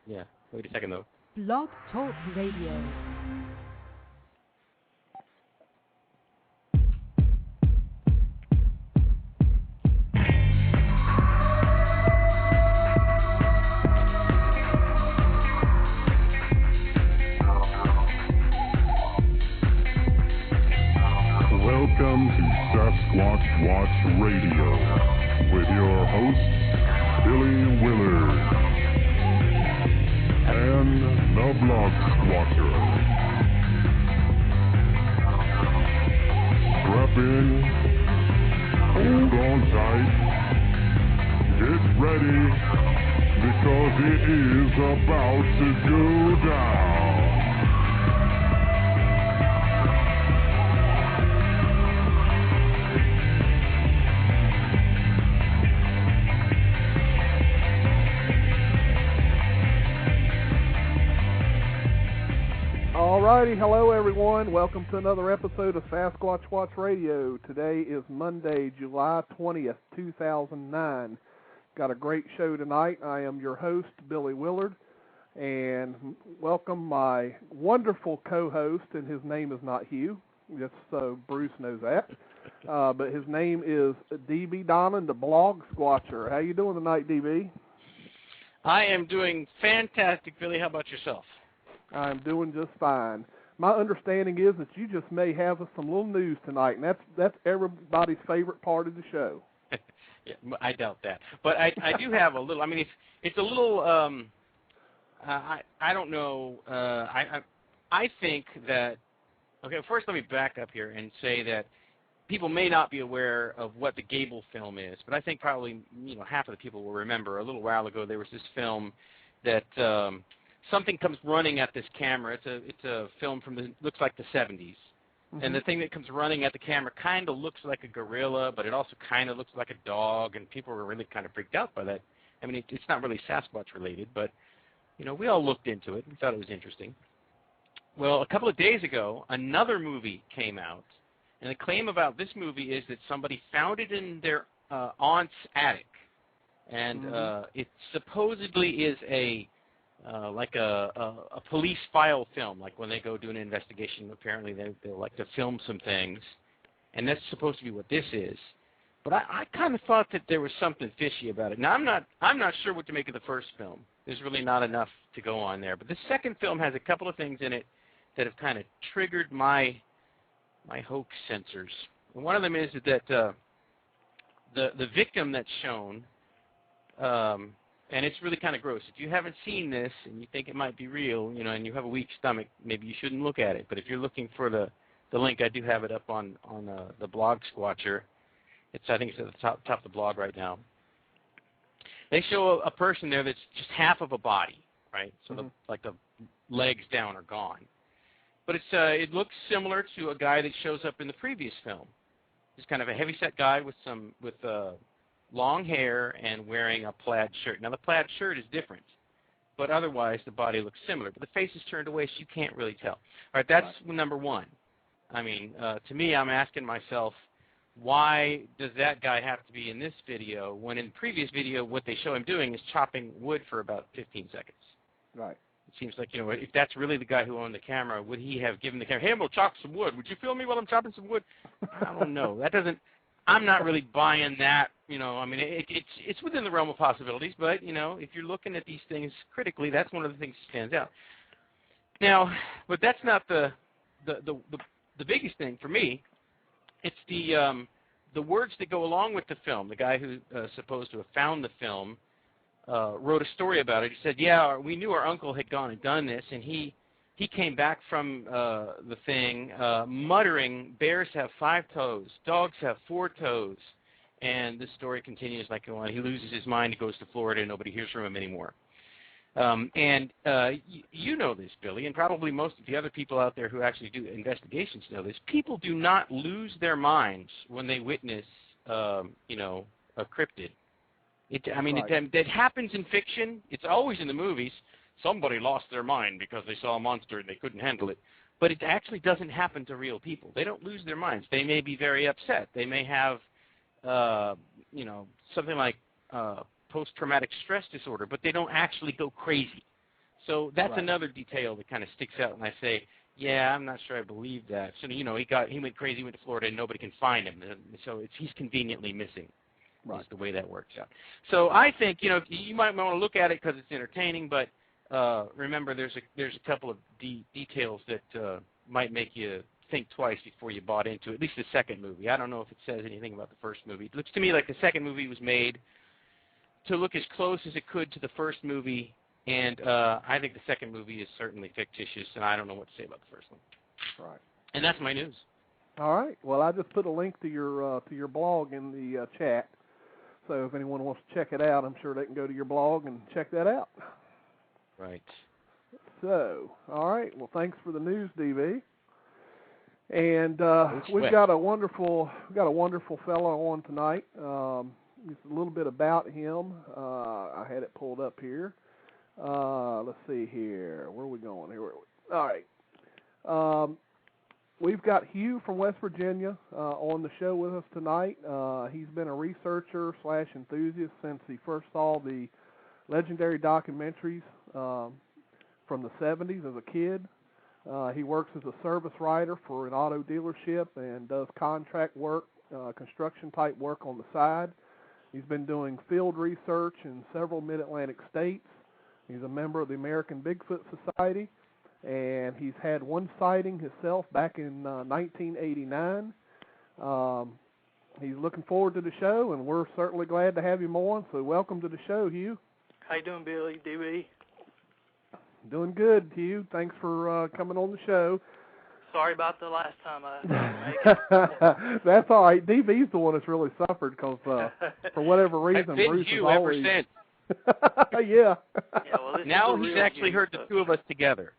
Yeah. Wait a second, though. Blog Talk Radio. Welcome to Sasquatch Watch Radio with your host, Billy Willard, and the Blog Squatcher. Strap in, hold on tight, get ready, because it is about to go down. Alrighty, hello everyone. Welcome to another episode of Sasquatch Watch Radio. Today is Monday, July 20th, 2009. Got a great show tonight. I am your host, Billy Willard, and welcome my wonderful co-host, and his name is not Hugh, just so Bruce knows that. But his name is DB Donnan, the Blog Squatcher. How you doing tonight, DB? I am doing fantastic, Billy. How about yourself? I'm doing just fine. My understanding is that you just may have some little news tonight, and that's everybody's favorite part of the show. Yeah, I doubt that, but I do have a little. I mean, it's a little. I don't know. I think that. Okay, first let me back up here and say that people may not be aware of what the Gable film is, but I think probably half of the people will remember. A little while ago, there was this film that. Something comes running at this camera. It's a film from looks like the 70s. Mm-hmm. And the thing that comes running at the camera kind of looks like a gorilla, but it also kind of looks like a dog, and people were really kind of freaked out by that. I mean, it's not really Sasquatch related, but, we all looked into it. We thought it was interesting. Well, a couple of days ago, another movie came out, and the claim about this movie is that somebody found it in their aunt's attic. And it supposedly is like a police file film, like when they go do an investigation, apparently they like to film some things, and that's supposed to be what this is. But I kind of thought that there was something fishy about it. Now I'm not sure what to make of the first film. There's really not enough to go on there. But the second film has a couple of things in it that have kind of triggered my hoax sensors. And one of them is that the victim that's shown. And it's really kind of gross. If you haven't seen this and you think it might be real, and you have a weak stomach, maybe you shouldn't look at it. But if you're looking for the link, I do have it up on the Blog Squatcher. I think it's at the top of the blog right now. They show a person there that's just half of a body, right? So the legs down are gone. But it looks similar to a guy that shows up in the previous film. He's kind of a heavyset guy with long hair and wearing a plaid shirt. Now, the plaid shirt is different, but otherwise the body looks similar. But the face is turned away, so you can't really tell. All right, that's number one. I mean, to me, I'm asking myself, why does that guy have to be in this video when in the previous video what they show him doing is chopping wood for about 15 seconds? Right. It seems like, if that's really the guy who owned the camera, would he have given the camera, hey, I'm going to chop some wood. Would you film me while I'm chopping some wood? I don't know. I'm not really buying that. I mean, it's within the realm of possibilities, but, if you're looking at these things critically, that's one of the things that stands out. Now, but that's not the biggest thing for me. It's the words that go along with the film. The guy who's supposed to have found the film wrote a story about it. He said, yeah, we knew our uncle had gone and done this, and he came back from the thing muttering, bears have 5 toes, dogs have 4 toes. And the story continues like on. He loses his mind, he goes to Florida, and nobody hears from him anymore. You know this, Billy, and probably most of the other people out there who actually do investigations know this. People do not lose their minds when they witness, a cryptid. It happens in fiction. It's always in the movies. Somebody lost their mind because they saw a monster and they couldn't handle it. But it actually doesn't happen to real people. They don't lose their minds. They may be very upset. They may have, something like post-traumatic stress disorder, but they don't actually go crazy. So that's another detail that kind of sticks out, and I say, yeah, I'm not sure I believe that. So, he went crazy, went to Florida, and nobody can find him. So he's conveniently missing. Right. Is the way that works out. So I think, you might want to look at it because it's entertaining, but remember there's a couple of details that might make you think twice before you bought into it, at least the second movie. I don't know if it says anything about the first movie. It looks to me like the second movie was made to look as close as it could to the first movie, and I think the second movie is certainly fictitious, and I don't know what to say about the first one. Right. And that's my news. All right. Well, I just put a link to your blog in the chat, so if anyone wants to check it out, I'm sure they can go to your blog and check that out. Right. So, all right. Well, thanks for the news, DV. And we've got a wonderful fellow on tonight. Just a little bit about him. I had it pulled up here. Let's see here. Where are we going here? All right. We've got Hugh from West Virginia on the show with us tonight. He's been a researcher / enthusiast since he first saw the legendary documentaries from the 70s as a kid. He works as a service writer for an auto dealership and does contract work, construction-type work on the side. He's been doing field research in several mid-Atlantic states. He's a member of the American Bigfoot Society, and he's had one sighting himself back in 1989. He's looking forward to the show, and we're certainly glad to have him on. So welcome to the show, Hugh. How you doing, Billy, DB? Doing good, Hugh. Thanks for coming on the show. Sorry about the last time I didn't make it. That's all right. DB's the one that's really suffered because, for whatever reason, I've been Bruce Hugh is always... ever since. Yeah. Well, now he's actually heard the two of us together,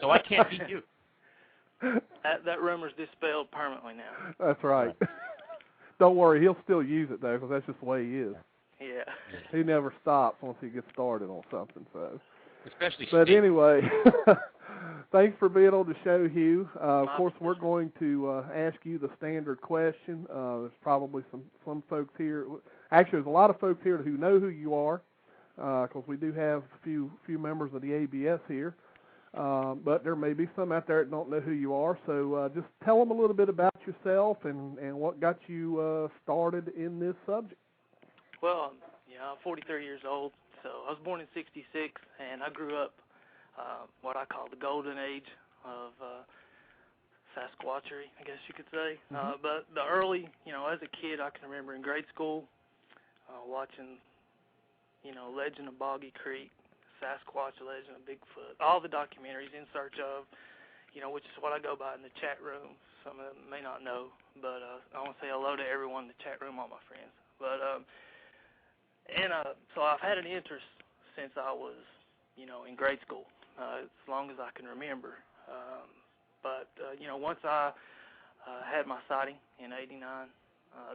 so I can't beat you. That rumor's dispelled permanently now. That's right. Don't worry, he'll still use it, though, because that's just the way he is. Yeah. He never stops once he gets started on something, so... Especially But Steve. anyway, thanks for being on the show, Hugh. Of course, we're going to ask you the standard question. There's probably some folks here. Actually, there's a lot of folks here who know who you are, because we do have a few members of the ABS here. But there may be some out there that don't know who you are. So just tell them a little bit about yourself and what got you started in this subject. Well, I'm 43 years old. So I was born in '66, and I grew up what I call the golden age of Sasquatchery, I guess you could say. Mm-hmm. But the early, as a kid, I can remember in grade school watching, Legend of Boggy Creek, Sasquatch, Legend of Bigfoot, all the documentaries In Search Of, which is what I go by in the chat room. Some of them may not know, but I want to say hello to everyone in the chat room, all my friends. But so I've had an interest since I was, in grade school, as long as I can remember. But once I had my sighting in '89,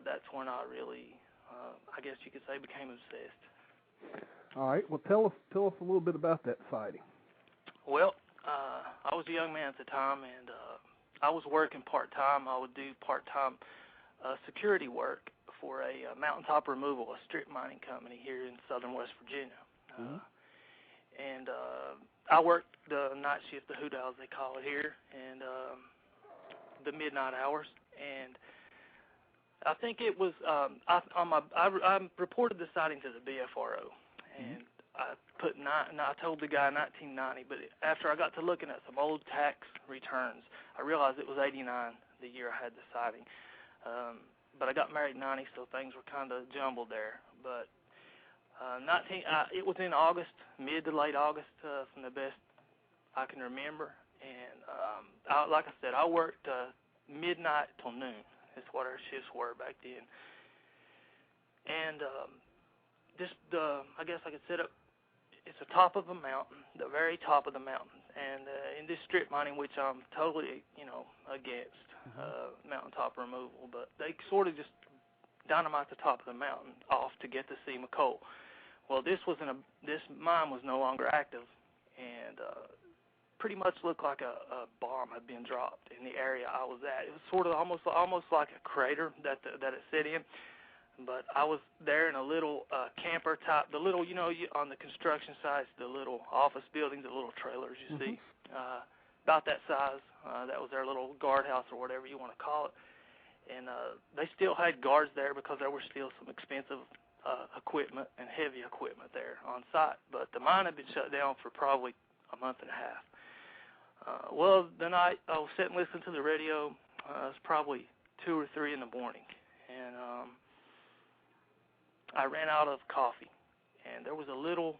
that's when I really, I guess you could say, became obsessed. All right. Well, tell us a little bit about that sighting. Well, I was a young man at the time, and I was working part-time. I would do part-time security work for a mountaintop removal, a strip mining company here in southern West Virginia. And I worked the night shift, the hoot owls they call it here, and the midnight hours. And I think it was I reported the sighting to the BFRO, and I told the guy 1990, but after I got to looking at some old tax returns, I realized it was '89, the year I had the sighting. But I got married in '90, so things were kind of jumbled there. But it was in August, mid to late August, from the best I can remember. And like I said, I worked midnight till noon. That's what our shifts were back then. And I guess I could set up. It's the top of a mountain, the very top of the mountain. And in this strip mining, which I'm totally, against. Mountaintop removal, but they sort of just dynamite the top of the mountain off to get the seam of coal. Well, this mine was no longer active, and pretty much looked like a bomb had been dropped in the area I was at. It was sort of almost like a crater that it set in. but I was there in a little camper type, the little, on the construction sites, the little office buildings, the little trailers you see, about that size. That was their little guardhouse or whatever you want to call it. And they still had guards there because there were still some expensive equipment and heavy equipment there on site. But the mine had been shut down for probably a month and a half. Well, the night I was sitting listening to the radio, it was probably 2 or 3 in the morning, and I ran out of coffee. And there was a little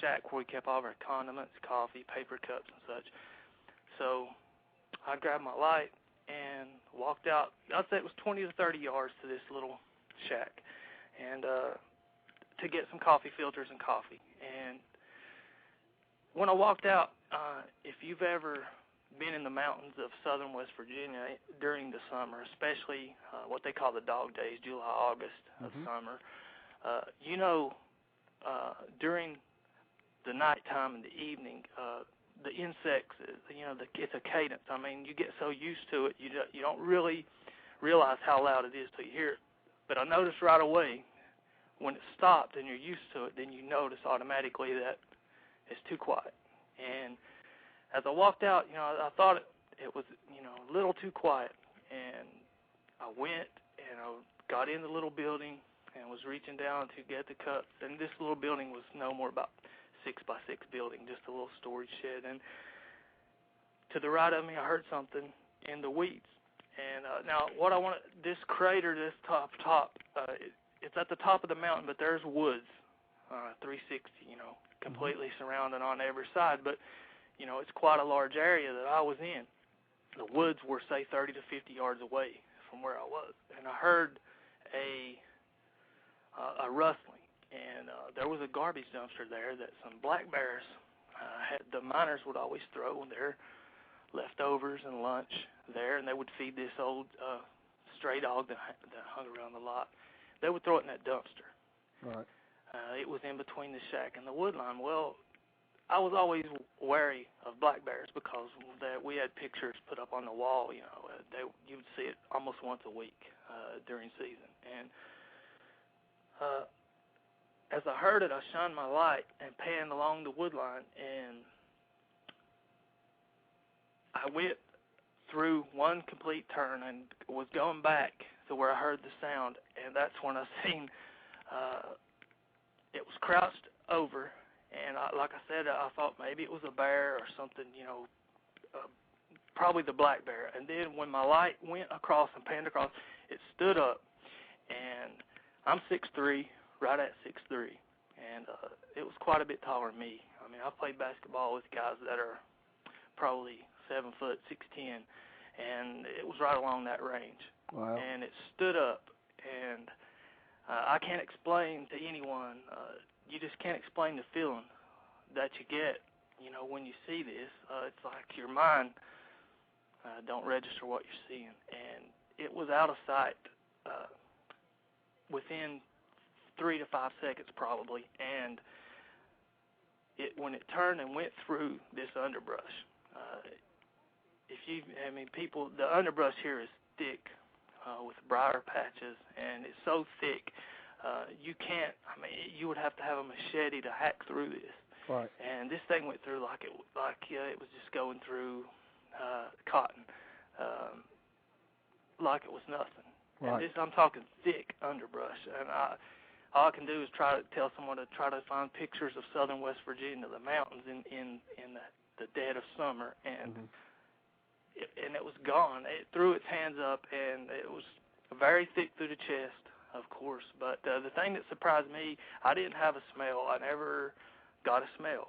shack where we kept all of our condiments, coffee, paper cups, and such. So I grabbed my light and walked out. I'd say it was 20 to 30 yards to this little shack, and to get some coffee filters and coffee. And when I walked out, if you've ever been in the mountains of southern West Virginia during the summer, especially what they call the dog days, July, August of summer, during the nighttime and the evening, the insects, it's a cadence. I mean, you get so used to it, you don't really realize how loud it is till you hear it. But I noticed right away when it stopped and you're used to it, then you notice automatically that it's too quiet. And as I walked out, I thought it was, a little too quiet. And I went and I got in the little building and was reaching down to get the cups. And this little building was no more about 6x6 building, just a little storage shed. And to the right of me, I heard something in the weeds. And now what I want to, this crater, this top, it's at the top of the mountain, but there's woods, 360, completely surrounded on every side. But, it's quite a large area that I was in. The woods were, say, 30 to 50 yards away from where I was. And I heard a rustling. And there was a garbage dumpster there that some black bears the miners would always throw their leftovers and lunch there, and they would feed this old stray dog that hung around the lot. They would throw it in that dumpster. Right. It was in between the shack and the wood line. Well, I was always wary of black bears because we had pictures put up on the wall. You would see it almost once a week during season. And as I heard it, I shined my light and panned along the wood line, and I went through one complete turn and was going back to where I heard the sound, and that's when I seen it was crouched over, and like I said, I thought maybe it was a bear or something, probably the black bear. And then when my light went across and panned across, it stood up, and I'm 6'3", right at 6'3", and it was quite a bit taller than me. I mean, I've played basketball with guys that are probably 7 foot, 6'10", and it was right along that range. Wow. And it stood up, and I can't explain to anyone, you just can't explain the feeling that you get, when you see this. It's like your mind don't register what you're seeing, and it was out of sight within 3 to 5 seconds probably, and when it turned and went through this underbrush, the underbrush here is thick with briar patches, and it's so thick you would have to have a machete to hack through this. Right. And this thing went through like it was just going through cotton, like it was nothing. Right. And I'm talking thick underbrush, and all I can do is try to tell someone to try to find pictures of southern West Virginia, the mountains in the dead of summer, and and it was gone. It threw its hands up, and it was very thick through the chest, of course. But the thing that surprised me, I didn't have a smell. I never got a smell,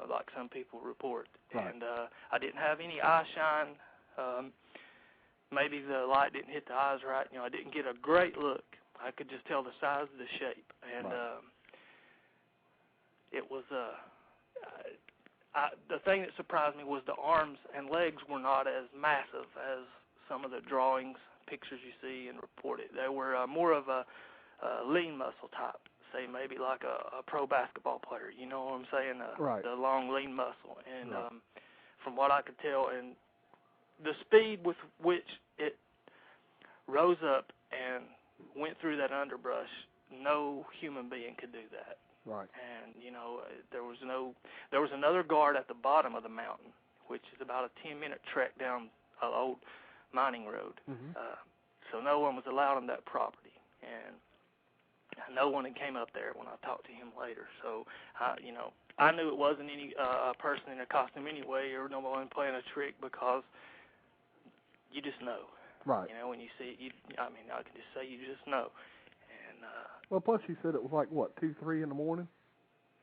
like some people report. Right. And I didn't have any eye shine. Maybe the light didn't hit the eyes right. I didn't get a great look. I could just tell the size of the shape. And it was the thing that surprised me was the arms and legs were not as massive as some of the drawings, pictures you see and reported. They were more of a lean muscle type, say maybe like a pro basketball player. You know what I'm saying? Right. The long, lean muscle. And from what I could tell, and the speed with which it rose up and went through that underbrush, no human being could do that. Right. And there was another guard at the bottom of the mountain, which is about a 10-minute trek down an old mining road. Mm-hmm. So no one was allowed on that property, and no one came up there when I talked to him later. So I knew it wasn't any person in a costume anyway, or no one playing a trick, because you just know. Right. When you see it, I can just say you just know. And well, plus you said it was like, what, 2, 3 in the morning?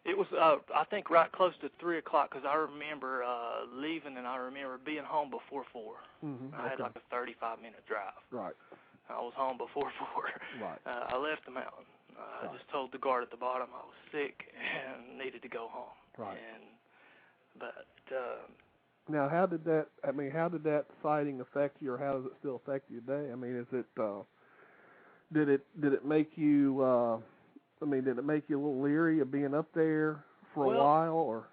it was, I think, right close to 3 o'clock, because I remember leaving, and I remember being home before 4. Mm-hmm. I had like a 35-minute drive. Right. I was home before 4. Right. I left the mountain. I just told the guard at the bottom I was sick and needed to go home. Right. Now, how did that sighting affect you, or how does it still affect you today? I mean, is it did it make you did it make you a little leery of being up there for a while, or?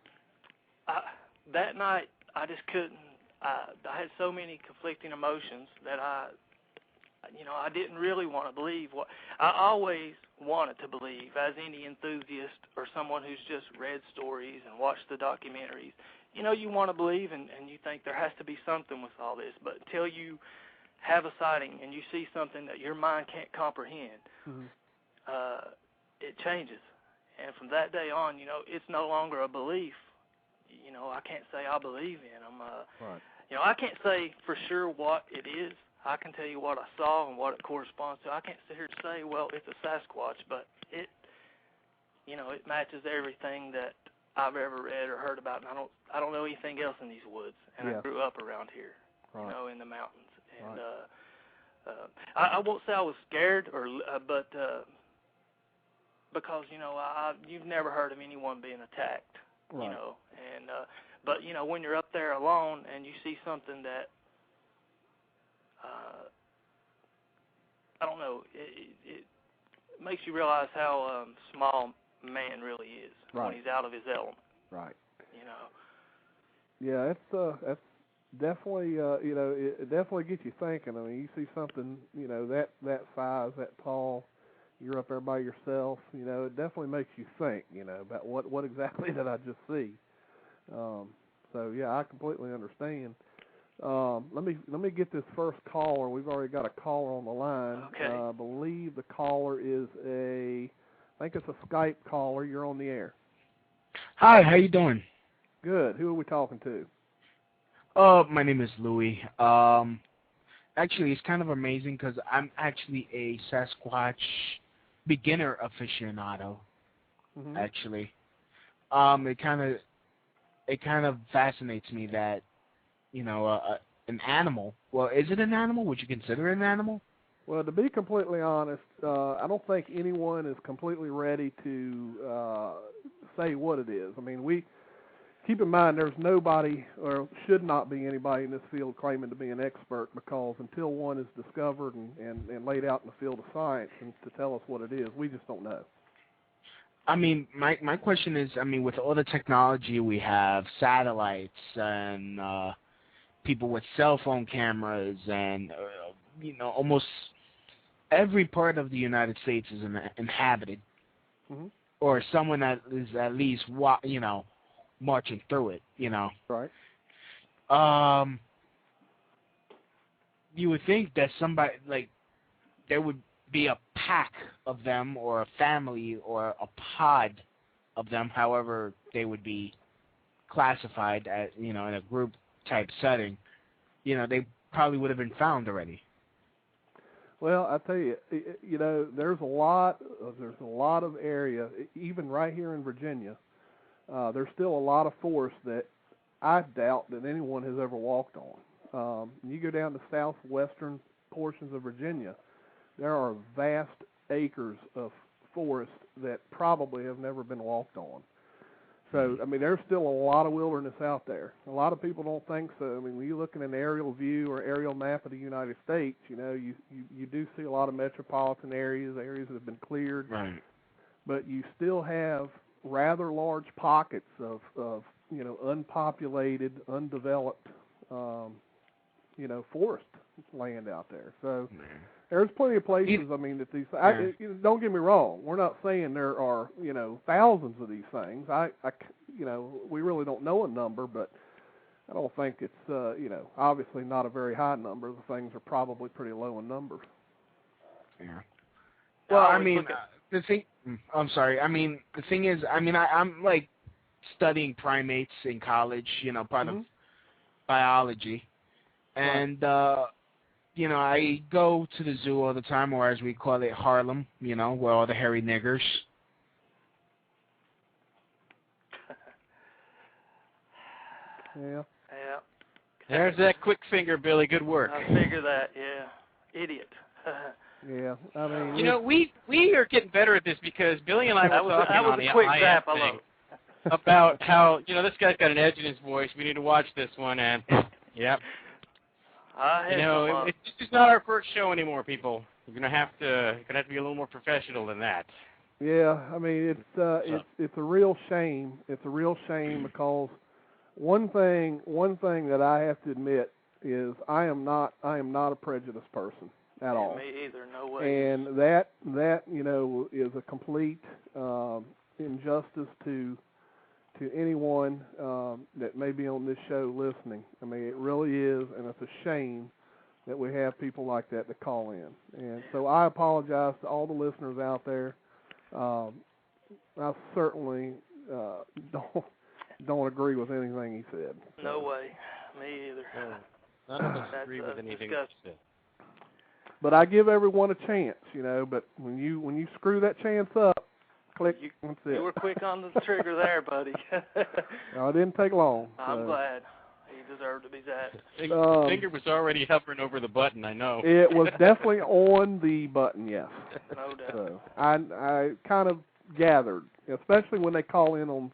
That night I just couldn't. I had so many conflicting emotions that I didn't really want to believe what I always wanted to believe, as any enthusiast or someone who's just read stories and watched the documentaries. You want to believe, and you think there has to be something with all this, but until you have a sighting and you see something that your mind can't comprehend, mm-hmm. It changes. And from that day on, it's no longer a belief. I can't say I believe in them. Right. I can't say for sure what it is. I can tell you what I saw and what it corresponds to. I can't sit here and say, well, it's a Sasquatch, but it matches everything that I've ever read or heard about, and I don't know anything else in these woods. And I grew up around here, right. In the mountains. And right. I won't say I was scared, but because you've never heard of anyone being attacked, right. And but when you're up there alone and you see something that I don't know, it makes you realize how small man really is right. when he's out of his element. Right. Yeah, that's definitely it definitely gets you thinking. I mean, you see something that size, that tall, you're up there by yourself. It definitely makes you think. About what exactly did I just see. So yeah, I completely understand. Let me get this first caller. We've already got a caller on the line. Okay. I believe the caller is I think it's a Skype caller. You're on the air. Hi, how you doing? Good. Who are we talking to? My name is Louis. Actually, it's kind of amazing because I'm actually a Sasquatch beginner aficionado. Mm-hmm. Actually, it kind of fascinates me that an animal. Well, is it an animal? Would you consider it an animal? Well, to be completely honest, I don't think anyone is completely ready to say what it is. I mean, keep in mind there's nobody, or should not be anybody in this field claiming to be an expert, because until one is discovered and laid out in the field of science and to tell us what it is, we just don't know. I mean, my question is, with all the technology we have, satellites and people with cell phone cameras and, almost every part of the United States is inhabited, mm-hmm. or someone that is at least, marching through it, Right. You would think that somebody, there would be a pack of them, or a family, or a pod of them, however they would be classified as, in a group type setting. They probably would have been found already. Well, I tell you, there's a lot of area, even right here in Virginia. There's still a lot of forest that I doubt that anyone has ever walked on. You go down to southwestern portions of Virginia, there are vast acres of forest that probably have never been walked on. So, there's still a lot of wilderness out there. A lot of people don't think so. When you look at an aerial view or aerial map of the United States, you do see a lot of metropolitan areas that have been cleared. Right. But you still have rather large pockets of unpopulated, undeveloped forest land out there. So there's plenty of places. I mean, that these. Don't get me wrong. We're not saying there are thousands of these things. We really don't know a number, but I don't think it's obviously not a very high number. The things are probably pretty low in numbers. Yeah. Well, I mean, the thing. I'm sorry. I mean, the thing is, I'm like studying primates in college. Part of biology, and I go to the zoo all the time, or as we call it, Harlem. Where all the hairy niggers. Yeah. Yeah. There's that quick finger, Billy. Good work. I figure that. Yeah. Idiot. Yeah. I mean, we are getting better at this because Billy and I were talking on the quick IM zap, thing about how this guy's got an edge in his voice. We need to watch this one, and yep. It's just not our first show anymore, people. You're gonna have to be a little more professional than that. Yeah, I mean it's a real shame. It's a real shame because one thing that I have to admit is I am not a prejudiced person at all. Me either, no way. And that is a complete injustice to anyone that may be on this show listening. I mean, it really is, and it's a shame that we have people like that to call in. And so I apologize to all the listeners out there. I certainly don't agree with anything he said. No way. Me either. None of us agree with anything he said. But I give everyone a chance, but when you screw that chance up, click, that's it. You were quick on the trigger there, buddy. No, it didn't take long. I'm glad. He deserved to be zapped. The finger was already hovering over the button, I know. It was definitely on the button, yes. No doubt. So I kind of gathered, especially when they call in on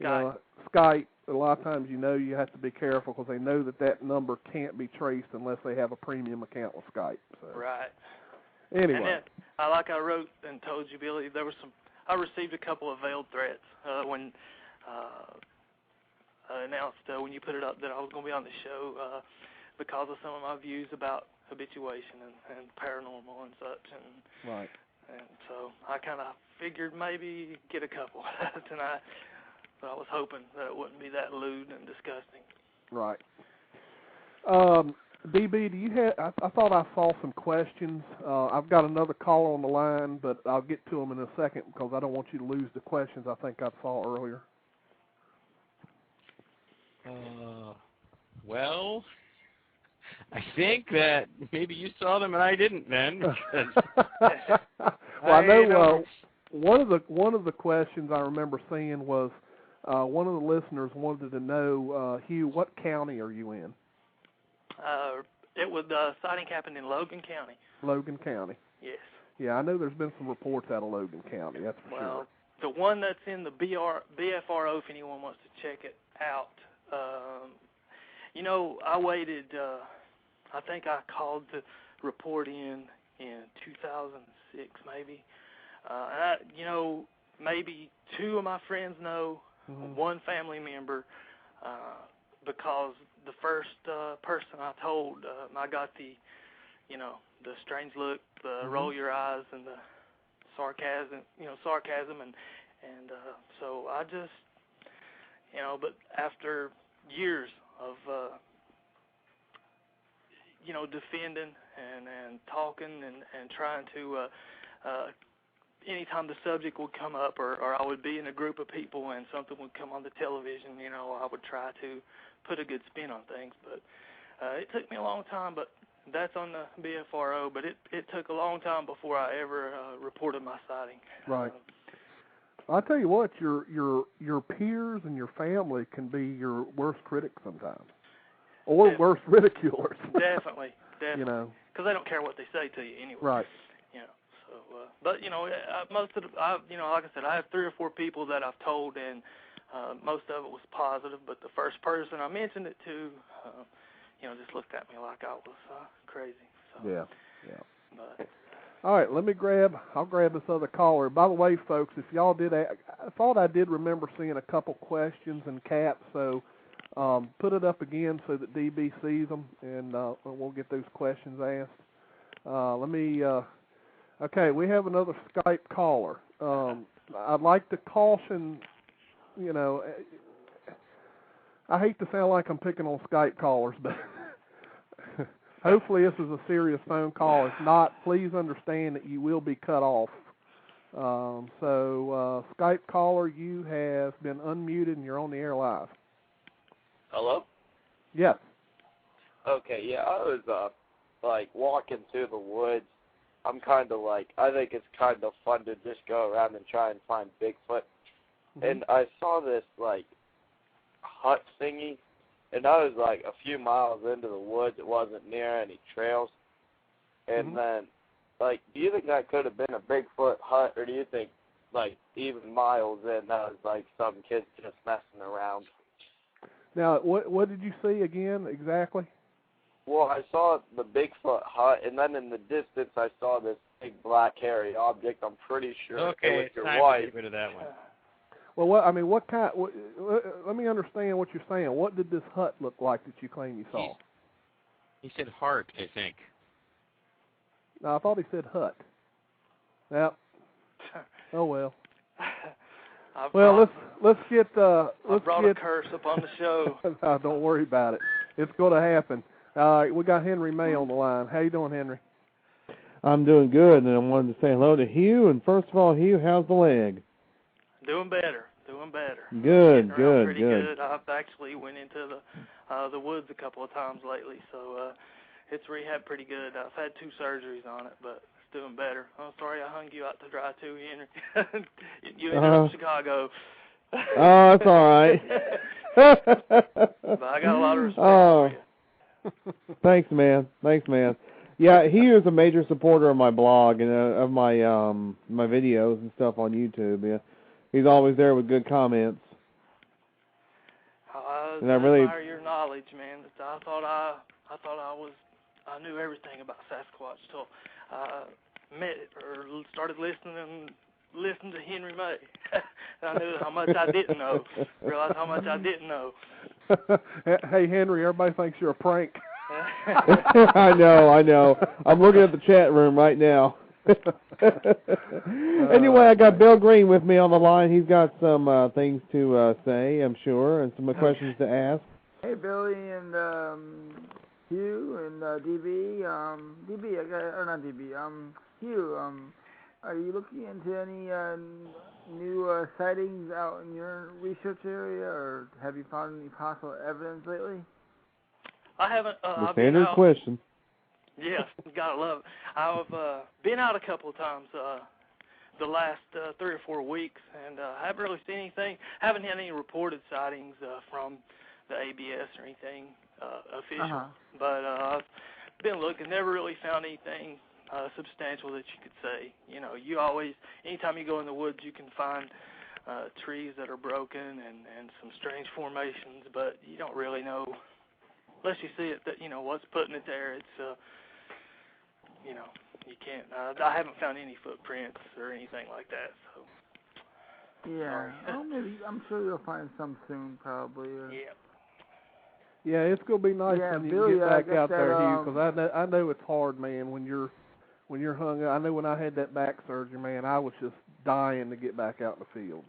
Skype. A lot of times, you have to be careful because they know that number can't be traced unless they have a premium account with Skype. So. Right. Anyway. And then, I wrote and told you, Billy, I received a couple of veiled threats when announced when you put it up that I was going to be on the show because of some of my views about habituation and paranormal and such. And, right. And so I kind of figured maybe get a couple tonight. But I was hoping that it wouldn't be that lewd and disgusting. Right. DB, do you have? I thought I saw some questions. I've got another caller on the line, but I'll get to them in a second because I don't want you to lose the questions I think I saw earlier. Well, I think that maybe you saw them and I didn't then. Well, I know one of the questions I remember seeing was one of the listeners wanted to know, Hugh, what county are you in? It was sighting happened in Logan County. Logan County. Yes. Yeah, I know there's been some reports out of Logan County, that's for sure. The one that's in the BFRO, if anyone wants to check it out. I waited, I think I called the report in 2006 maybe. Maybe two of my friends know, one family member, because the first person I told, I got the strange look, the roll your eyes, and the sarcasm, and so I just, but after years of, defending and talking and trying to, anytime the subject would come up or I would be in a group of people and something would come on the television, I would try to put a good spin on things. But it took me a long time, but that's on the BFRO, but it took a long time before I ever reported my sighting. Right. I'll tell you what, your peers and your family can be your worst critics sometimes, or worst ridiculers. Definitely. Because they don't care what they say to you anyway. Right. But most of like I said, I have 3 or 4 people that I've told, and most of it was positive. But the first person I mentioned it to, just looked at me like I was crazy. So, yeah. But, all right, I'll grab this other caller. By the way, folks, if y'all did, I thought I did remember seeing a couple questions in caps, so Put it up again so that DB sees them, and we'll get those questions asked. Okay, we have another Skype caller. I'd like to caution, I hate to sound like I'm picking on Skype callers, but hopefully this is a serious phone call. If not, please understand that you will be cut off. Skype caller, you have been unmuted and you're on the air live. Hello? Yes. Okay, yeah, I was, walking through the woods. I'm kind of I think it's kind of fun to just go around and try and find Bigfoot. Mm-hmm. And I saw this, hut thingy, and I was, a few miles into the woods. It wasn't near any trails. And then, do you think that could have been a Bigfoot hut, or do you think, even miles in, that was, some kids just messing around? Now, what did you see again exactly? Well, I saw the Bigfoot hut, and then in the distance I saw this big black hairy object. I'm pretty sure it was your wife. Get rid of that one. Well, what kind? Let me understand what you're saying. What did this hut look like that you claim you saw? He said heart, I think. No, I thought he said hut. Yep. Oh well. Let's get. Let's brought a curse upon the show. No, don't worry about it. It's going to happen. We got Henry May on the line. How you doing, Henry? I'm doing good, and I wanted to say hello to Hugh. And first of all, Hugh, how's the leg? Doing better. Good. Pretty good. I've actually went into the woods a couple of times lately, so it's rehabbed pretty good. I've had 2 surgeries on it, but it's doing better. I'm sorry I hung you out to dry too, Henry. You ended up in Chicago. Oh, that's all right. But I got a lot of respect for you. Thanks, man. Yeah, he is a major supporter of my blog and of my my videos and stuff on YouTube. Yeah, he's always there with good comments. And I really admire your knowledge, man. I thought I knew everything about Sasquatch till I met or started listening to Henry May. I knew how much I didn't know. Realized how much I didn't know. Hey, Henry, everybody thinks you're a prank. I know. I'm looking at the chat room right now. Anyway, I got Bill Green with me on the line. He's got some things to say, I'm sure, and some questions to ask. Hey, Billy and Hugh and DB. Hugh, are you looking into any new sightings out in your research area, or have you found any possible evidence lately? I haven't. The standard question. Yes, gotta love it. I've been out a couple of times the last 3 or 4 weeks, and I haven't really seen anything. Haven't had any reported sightings from the ABS or anything official. But I've been looking, never really found anything substantial that you could say. You always, anytime you go in the woods, you can find trees that are broken and some strange formations, but you don't really know, unless you see it, that, what's putting it there. It's, you can't, I haven't found any footprints or anything like that, so. Yeah, well, maybe, I'm sure you'll find some soon, probably. Yeah. Yeah, it's gonna be nice when you Billy, get back out there, Hugh, because I know it's hard, man. When you're hung up. I know when I had that back surgery, man, I was just dying to get back out in the field.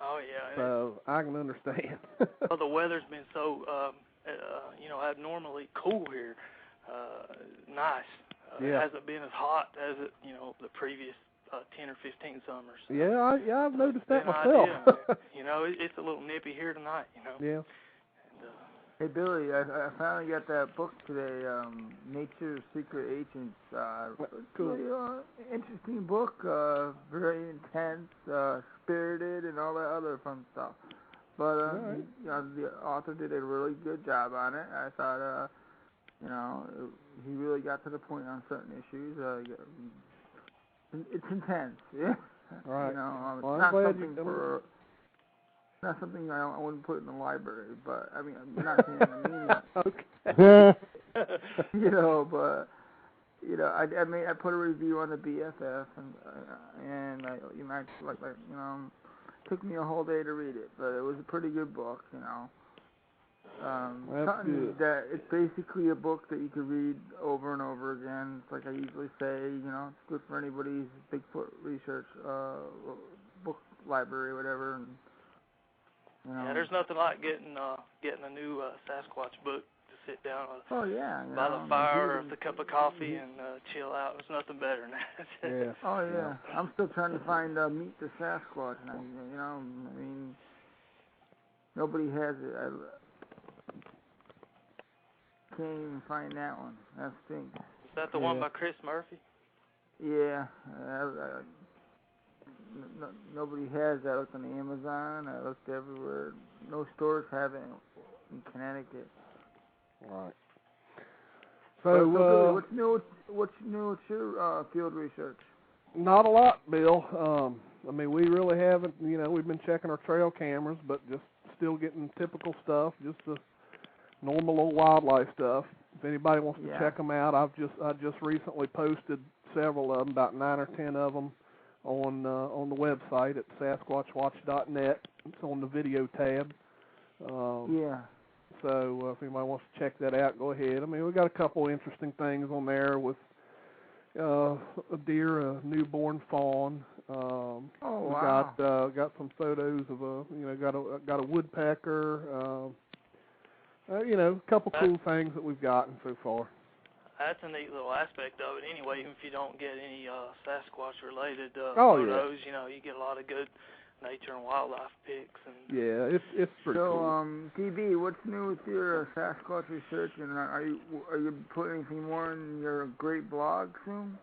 Oh yeah. So I can understand. Well, the weather's been so abnormally cool here. Nice. It hasn't been as hot as it, the previous 10 or 15 summers. Yeah, I've noticed that myself. It's a little nippy here tonight. Yeah. Hey, Billy, I finally got that book today, Nature's Secret Agents. Cool. Really, interesting book, very intense, spirited, and all that other fun stuff. But the author did a really good job on it. I thought, he really got to the point on certain issues. It's intense, yeah. All right. It's not something not something I wouldn't put in the library, but I mean, I'm not saying I mean that. Okay. I put a review on the BFF, and took me a whole day to read it, but it was a pretty good book, Something that it's basically a book that you could read over and over again. It's like I usually say, it's good for anybody's Bigfoot research book library or whatever. And, Yeah, there's nothing like getting a new Sasquatch book to sit down by the fire with a cup of coffee and chill out. There's nothing better than that. Yeah. Oh yeah. I'm still trying to find Meet the Sasquatch, and nobody has it. I can't even find that one. That stinks. Is that the one by Chris Murphy? Yeah. Nobody has that. I looked on Amazon. I looked everywhere. No stores have it in Connecticut. Right. So, what's new with your field research? Not a lot, Bill. We really haven't. We've been checking our trail cameras, but just still getting typical stuff, just the normal old wildlife stuff. If anybody wants to check them out, I just recently posted several of them, about 9 or 10 of them, on the website at sasquatchwatch.net. It's on the video tab. So if anybody wants to check that out, go ahead. We got a couple interesting things on there with a deer, a newborn fawn. Got some photos of got a woodpecker. A couple cool things that we've gotten so far. That's a neat little aspect of it. Anyway, even if you don't get any Sasquatch-related photos, you get a lot of good nature and wildlife pics. And it's pretty cool. So, DB, what's new with your Sasquatch research? And are you putting anything more in your great blog soon?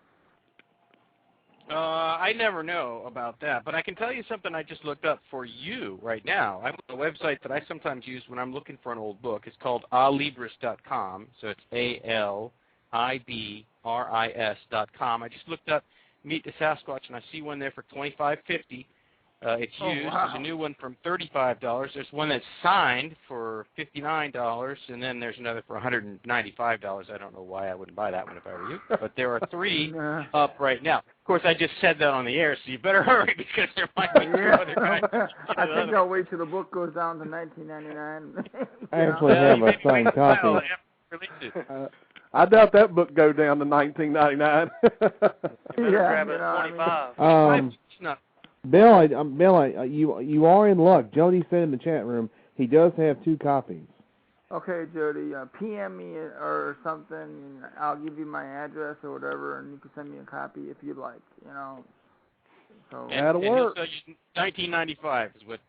I never know about that, but I can tell you something I just looked up for you right now. I'm on a website that I sometimes use when I'm looking for an old book. It's called alibris.com, so it's ALIBRIS.com. I just looked up Meet the Sasquatch, and I see one there for $25.50. It's used. There's a new one from $35. There's one that's signed for $59, and then there's another for $195. I don't know why I wouldn't buy that one if I were you, but there are 3 up right now. Of course, I just said that on the air, so you better hurry because there might be 2 other guys. I think I'll wait till the book goes down to $19.99. I actually have a signed copy. I doubt that book go down to $19.99. Grab it at $25. Bill, you are in luck. Jody said in the chat room he does have 2 copies. Okay, Jody, PM me or something, and I'll give you my address or whatever, and you can send me a copy if you'd like. So that'll work. $19.95 is what.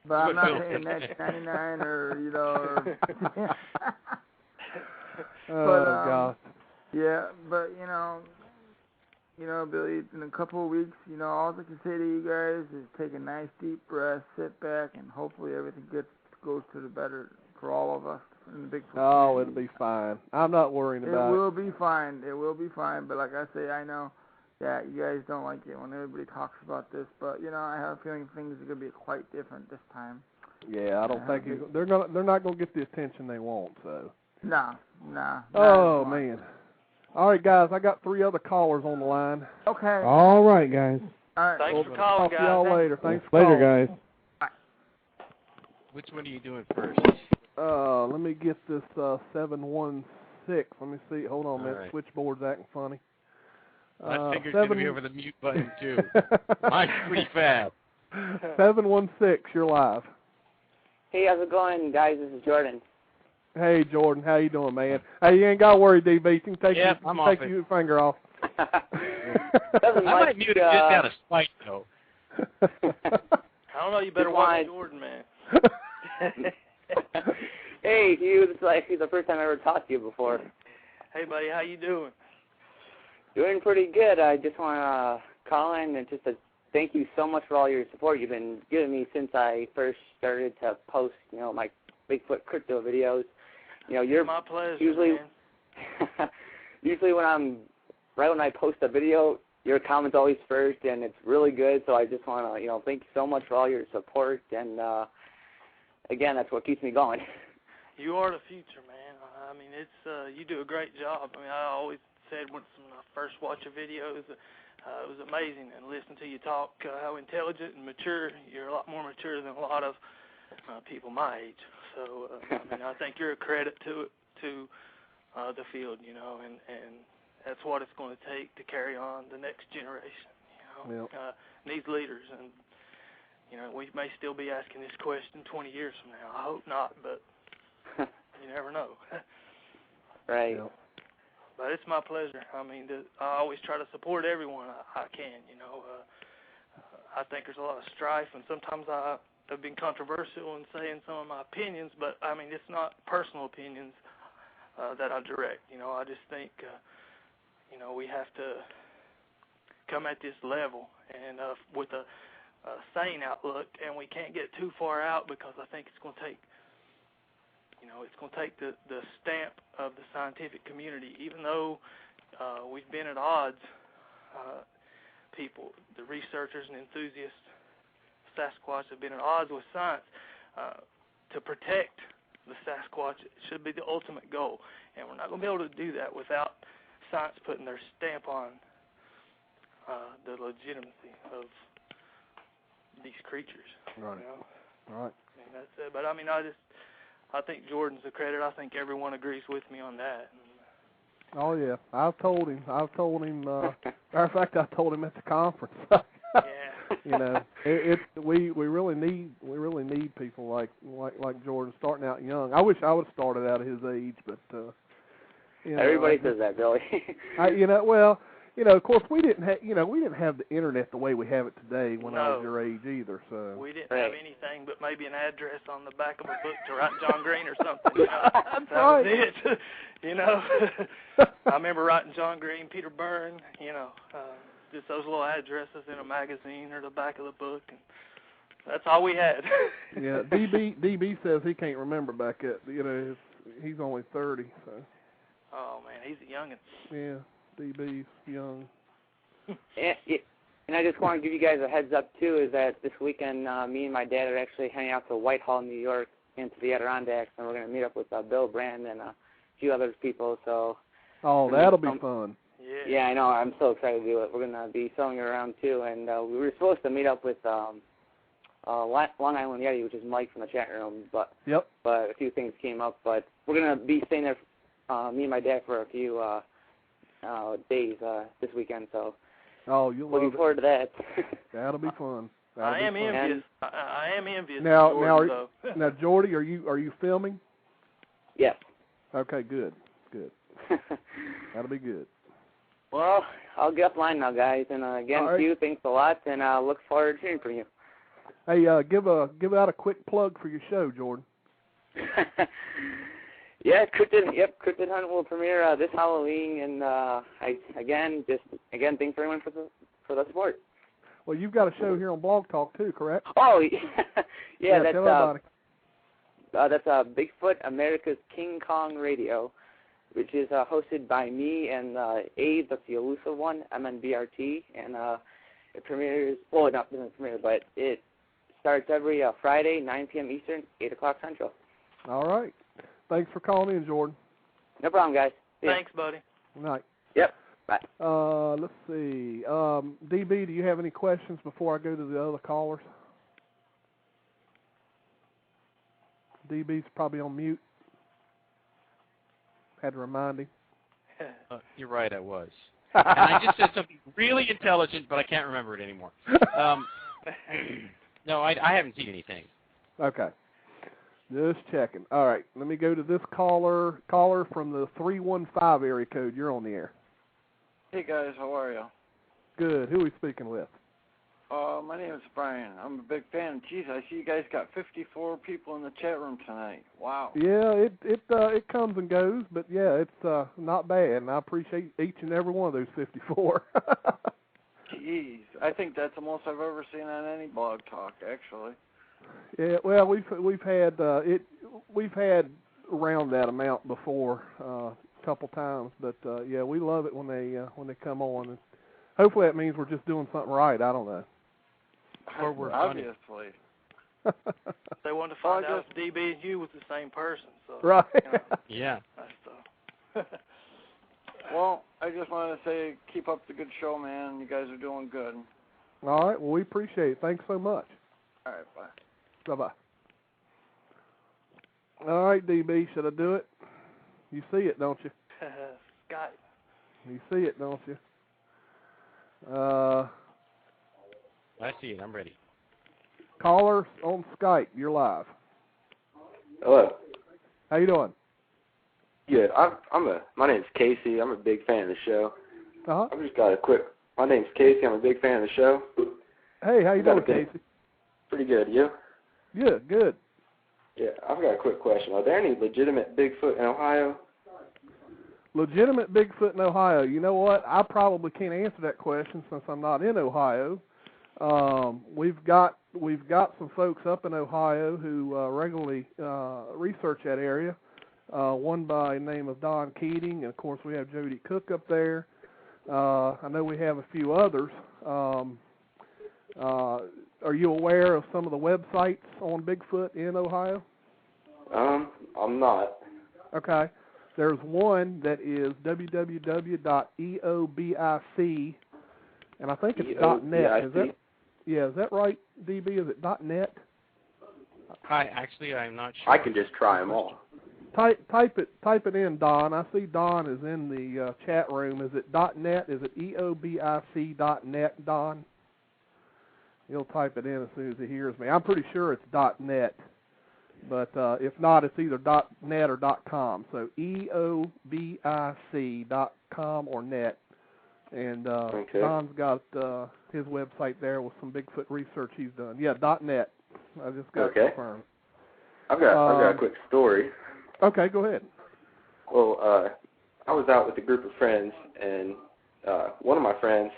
But I'm not paying $99 or gosh. Yeah, but Billy, in a couple of weeks, all I can say to you guys is take a nice deep breath, sit back, and hopefully everything goes to the better for all of us in the big. Oh, it'll be fine. I'm not worrying about it. It will be fine. It will be fine. But like I say, I know that you guys don't like it when everybody talks about this. But I have a feeling things are going to be quite different this time. Yeah, I don't think they're not going to get the attention they want. So. Nah. Oh man. All right, guys, I got 3 other callers on the line. Okay. All right, guys. All right. Thanks for calling, guys. Talk to y'all later. Thanks for later, calling. guys. Which one are you doing first? Let me get this 716. Let me see. Hold on a minute. Right. Switchboard's acting funny. I figured it's going to be over the mute button, too. Mine's pretty fast. 716, you're live. Hey, how's it going, guys? This is Jordan. Hey, Jordan. How you doing, man? Hey, you ain't got to worry, DB. You can take your finger off. I might mute it just out of spite, though. I don't know. You better watch Jordan, man. Hey, Hugh. This is actually the first time I ever talked to you before. Hey, buddy. How you doing? Doing pretty good. I just want to call in and just to thank you so much for all your support you've been giving me since I first started to post, my Bigfoot crypto videos. You're my pleasure, usually, man. Usually when I post a video, your comment's always first, and it's really good. So I just want to, thank you so much for all your support, and again, that's what keeps me going. You are the future, man. I mean, it's you do a great job. I mean, I always said when I first watched your videos, it was amazing, and listen to you talk, how intelligent and mature. You're a lot more mature than a lot of people my age. So I mean, I think you're a credit to the field, you know, and that's what it's going to take to carry on the next generation, you know. Yep. Needs leaders, and you know, we may still be asking this question 20 years from now. I hope not, but you never know. Right. Yep. But it's my pleasure. I mean, I always try to support everyone I can, you know. I think there's a lot of strife, and sometimes I've been controversial in saying some of my opinions, but, I mean, it's not personal opinions that I direct. You know, I just think, you know, we have to come at this level and with a sane outlook, and we can't get too far out because I think it's going to take, you know, it's going to take the stamp of the scientific community. Even though we've been at odds, people, the researchers and enthusiasts, Sasquatch have been at odds with science. To protect the Sasquatch should be the ultimate goal, and we're not going to be able to do that without science putting their stamp on the legitimacy of these creatures. Right. You know? Right. And that's it. But I mean, I think Jordan's a credit. I think everyone agrees with me on that. Oh yeah, I've told him. Matter of fact, I told him at the conference. Yeah. You know, we really need people like Jordan starting out young. I wish I would have started out at his age, but you know, Everybody says that, Billy. Of course we didn't have the internet the way we have it today when I was your age either. So we didn't have anything but maybe an address on the back of a book to write John Green or something. You know? That's that right. was it. You know, I remember writing John Green, Peter Byrne. You know, just those little addresses in a magazine or the back of the book, and that's all we had. Yeah, DB says he can't remember back at, you know, he's only 30. So. Oh man, he's a youngin'. Yeah. DB's young. And I just want to give you guys a heads up, too, is that this weekend me and my dad are actually heading out to Whitehall, New York, into the Adirondacks, and we're going to meet up with Bill Brand and a few other people. So. Oh, that'll be fun. Yeah, I know. I'm so excited to do it. We're going to be showing it around, too. And we were supposed to meet up with Long Island Yeti, which is Mike from the chat room. But a few things came up. But we're going to be staying there, me and my dad, for a few days this weekend, so looking forward to that. That'll be fun. I am envious. I am envious. Now, Jordy, are you filming? Yes. Okay, good. That'll be good. Well, I'll get offline now, guys, and again, Hugh, thanks a lot, and I look forward to hearing from you. Hey, give out a quick plug for your show, Jordan. Yeah, Cryptid Hunt will premiere this Halloween, and thanks everyone for the support. Well, you've got a show here on Blog Talk too, correct? Oh, yeah, that's Bigfoot America's King Kong Radio, which is hosted by me and Abe, that's the elusive one, MNBRT, and it premieres. Well, it doesn't premiere, but it starts every Friday, 9 p.m. Eastern, 8 o'clock Central. All right. Thanks for calling in, Jordan. No problem, guys. Thanks, buddy. Good night. Yep. Bye. Let's see. DB, do you have any questions before I go to the other callers? DB's probably on mute. Had to remind him. You're right, I was. And I just said something really intelligent, but I can't remember it anymore. No, I haven't seen anything. Okay. Just checking. All right, let me go to this caller from the 315 area code. You're on the air. Hey, guys, how are you? Good. Who are we speaking with? My name is Brian. I'm a big fan. Geez, I see you guys got 54 people in the chat room tonight. Wow. Yeah, it comes and goes, but yeah, it's not bad, and I appreciate each and every one of those 54. Jeez, I think that's the most I've ever seen on any blog talk, actually. Yeah, well, we've had around that amount before a couple times, but yeah, we love it when they come on. And hopefully, that means we're just doing something right. I don't know. Or we're obviously. They wanted to find out if DB and Hugh was the same person. So, right. You know, yeah. That's Well, I just wanted to say, keep up the good show, man. You guys are doing good. All right. Well, we appreciate it. Thanks so much. All right. Bye. Bye-bye. All right, DB, should I do it? You see it, don't you? Scott. You see it, don't you? I see it. I'm ready. Caller on Skype, you're live. Hello. How you doing? Good. My name's Casey. I'm a big fan of the show. I've just got a quick. My name's Casey. I'm a big fan of the show. Hey, how you doing, Casey? Pretty good. You? Good. Yeah, I've got a quick question. Are there any legitimate Bigfoot in Ohio? Legitimate Bigfoot in Ohio. You know what? I probably can't answer that question since I'm not in Ohio. We've got some folks up in Ohio who regularly research that area. One by the name of Don Keating, and of course we have Jody Cook up there. I know we have a few others. Are you aware of some of the websites on Bigfoot in Ohio? I'm not. Okay. There's one that is www.eobic, and I think it's .net. Is that right, DB? Is it .net? I'm not sure. I can just try them all. Type it in, Don. I see Don is in the chat room. Is it .net? Is it eobic.net, Don? He'll type it in as soon as he hears me. I'm pretty sure it's .net, but if not, it's either .net or .com. So eobic.com or net. And Don's got his website there with some Bigfoot research he's done. Yeah, .net. I just got it confirmed. I've got a quick story. Okay, go ahead. Well, I was out with a group of friends, and one of my friends,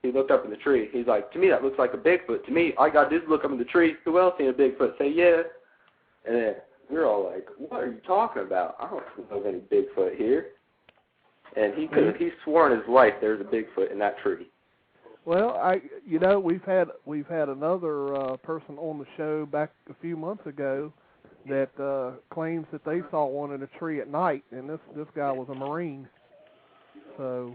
he looked up in the tree. He's like, to me, that looks like a Bigfoot. To me, all I got to do is look up in the tree. Who else seen a Bigfoot? Say, yeah. And then we're all like, what are you talking about? I don't know of any Bigfoot here. And he swore on his life there's a Bigfoot in that tree. Well, we've had another person on the show back a few months ago that claims that they saw one in a tree at night, and this guy was a Marine. So,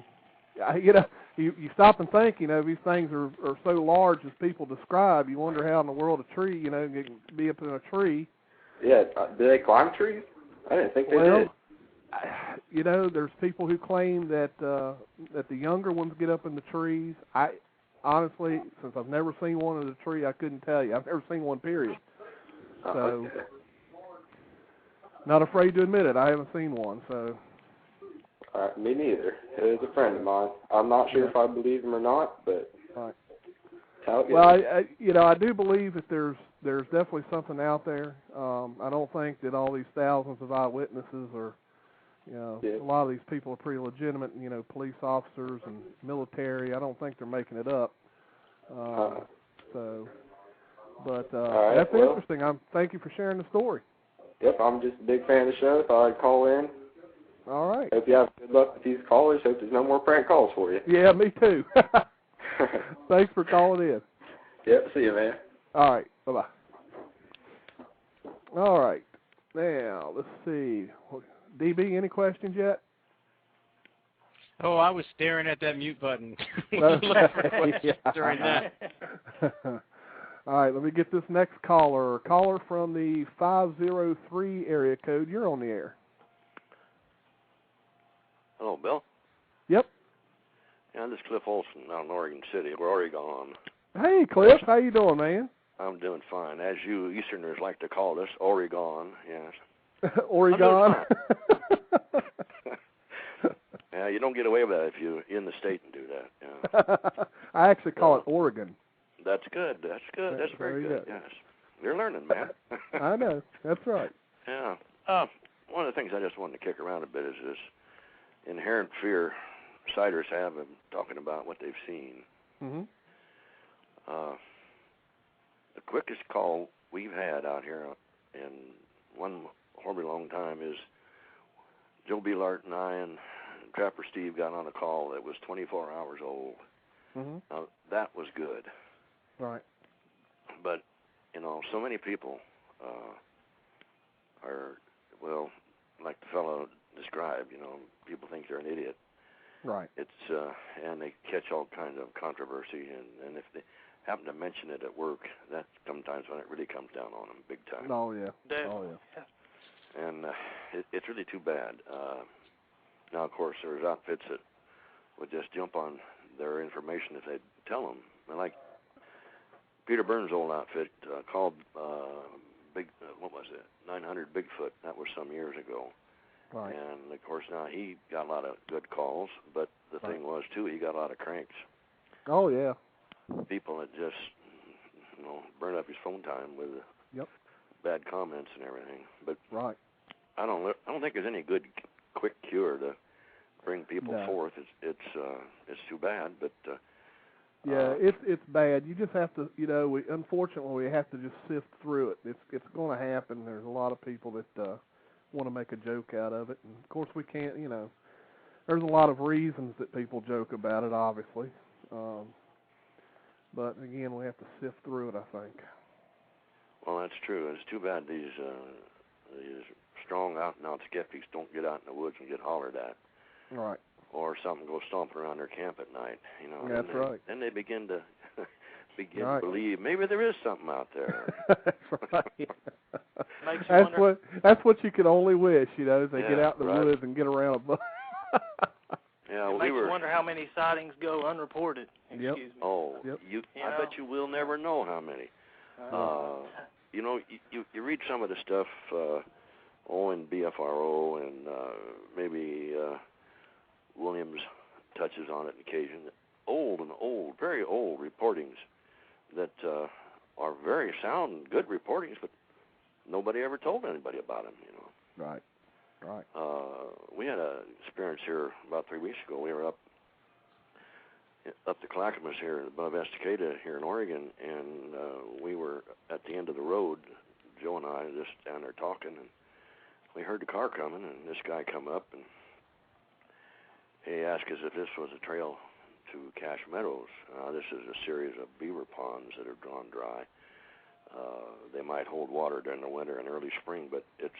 you stop and think, these things are so large as people describe. You wonder how in the world a tree, can be up in a tree. Yeah, do they climb trees? I didn't think they did. There's people who claim that the younger ones get up in the trees. I honestly, since I've never seen one in a tree, I couldn't tell you. I've never seen one, period. So, not afraid to admit it. I haven't seen one. So, me neither. It was a friend of mine. I'm not sure if I believe him or not, but right. How it goes. Well, I do believe that there's definitely something out there. I don't think that all these thousands of eyewitnesses are. A lot of these people are pretty legitimate, police officers and military. I don't think they're making it up. That's interesting. Thank you for sharing the story. Yep, I'm just a big fan of the show. Thought I'd call in. All right. Hope you have good luck with these callers. Hope there's no more prank calls for you. Yeah, me too. Thanks for calling in. Yep, see you, man. All right, bye-bye. All right. Now, let's see. DB, any questions yet? Oh, I was staring at that mute button during that. All right, let me get this next caller. Caller from the 503 area code. You're on the air. Hello, Bill. Yep. Yeah, this is Cliff Olson out in Oregon City, or Oregon. Hey, Cliff. How you doing, man? I'm doing fine. As you Easterners like to call this, Oregon, yes. Oregon? Yeah, you don't get away with that if you're in the state and do that. Yeah. I actually call it Oregon. That's good. That's good. That's very good. Yes. You're learning, man. I know. That's right. Yeah. One of the things I just wanted to kick around a bit is this inherent fear sighters have of talking about what they've seen. Mm-hmm. The quickest call we've had out here in one horribly long time is Joe B. Lart and I and Trapper Steve got on a call that was 24 hours old. Mm-hmm. Now, that was good. Right. But, so many people are, well, like the fellow described, people think they're an idiot. Right. It's, and they catch all kinds of controversy, and if they happen to mention it at work, that's sometimes when it really comes down on them big time. Oh, yeah. Yeah. it's really too bad. Now, of course, there's outfits that would just jump on their information if they'd tell them. And like Peter Burns' old outfit called what was it, 900 Bigfoot. That was some years ago. Right. And, of course, now he got a lot of good calls, but the thing was, too, he got a lot of cranks. Oh, yeah. People that just, burn up his phone time with bad comments and everything. But right. I don't think there's any good quick cure to bring people forth. It's too bad, but it's bad. You just have to, unfortunately we have to just sift through it. It's going to happen. There's a lot of people that want to make a joke out of it, and of course we can't. There's a lot of reasons that people joke about it, obviously. But again, we have to sift through it, I think. Well, that's true. It's too bad these strong out-and-out skeptics don't get out in the woods and get hollered at. Right. Or something goes stomping around their camp at night. That's right. Then they begin to to believe maybe there is something out there. That's right. That's what you can only wish, as they get out in the woods and get around a bush. It makes you wonder how many sightings go unreported. Excuse me. Oh, I bet you will never know how many. You read some of the stuff in BFRO and maybe Williams touches on it on occasion. Very old reportings that are very sound, good reportings, but nobody ever told anybody about them. Right. We had an experience here about 3 weeks ago. We were up the Clackamas here above Estacada here in Oregon, and we were at the end of the road. Joe and I just down there talking, and we heard the car coming, and this guy come up, and he asked us if this was a trail to Cache Meadows. This is a series of beaver ponds that are drawn dry. They might hold water during the winter and early spring, but it's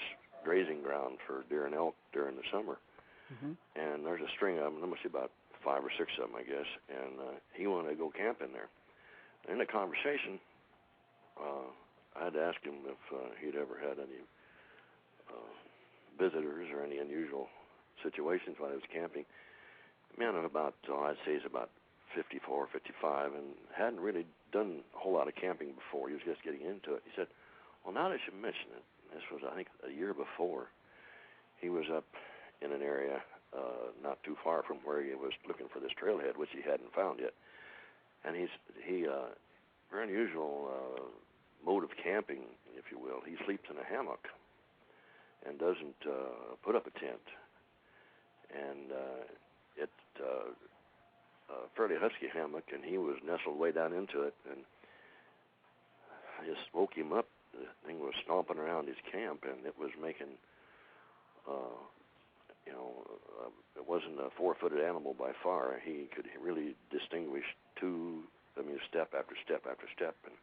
grazing ground for deer and elk during the summer. Mm-hmm. And there's a string of them. There must be about 5 or 6 of them, I guess. And he wanted to go camping there. In the conversation, I had to ask him if he'd ever had any visitors or any unusual situations while he was camping. Man, I'd say he's about 54, 55, and hadn't really done a whole lot of camping before. He was just getting into it. He said, well, now that you mention it, this was, I think, a year before. He was up in an area not too far from where he was looking for this trailhead, which he hadn't found yet. And he very unusual mode of camping, if you will. He sleeps in a hammock and doesn't put up a tent. And it's a fairly husky hammock, and he was nestled way down into it, and I just woke him up. The thing was stomping around his camp, and it was making, it wasn't a 4-footed animal by far. He could really distinguish step after step after step. And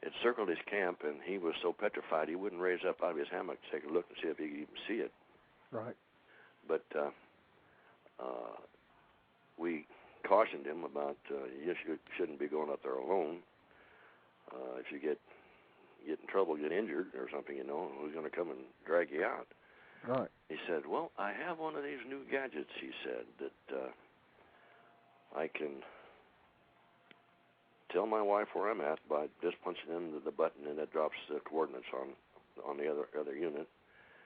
it circled his camp, and he was so petrified he wouldn't raise up out of his hammock to take a look and see if he could even see it. Right. But we cautioned him about, you shouldn't be going up there alone. If you get in trouble, get injured or something, who's going to come and drag you out? Right. He said, well, I have one of these new gadgets, he said, that I can tell my wife where I'm at by just punching in the button, and it drops the coordinates on the other unit.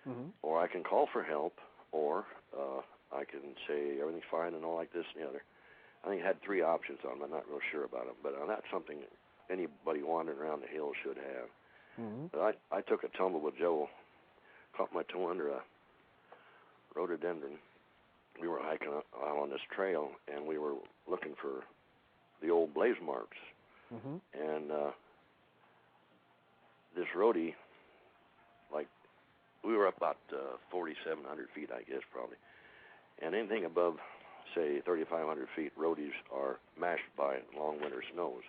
Mm-hmm. Or I can call for help, or I can say everything's fine and all like this and the other. I think it had 3 options on them. I'm not real sure about them, but that's something anybody wandering around the hills should have. Mm-hmm. But I took a tumble with Joe, caught my toe under a rhododendron. We were hiking out on this trail, and we were looking for the old blaze marks. Mm-hmm. And this rhodie, we were up about 4,700 feet, I guess, probably. And anything above, say, 3,500 feet, rhodies are mashed by long winter snows.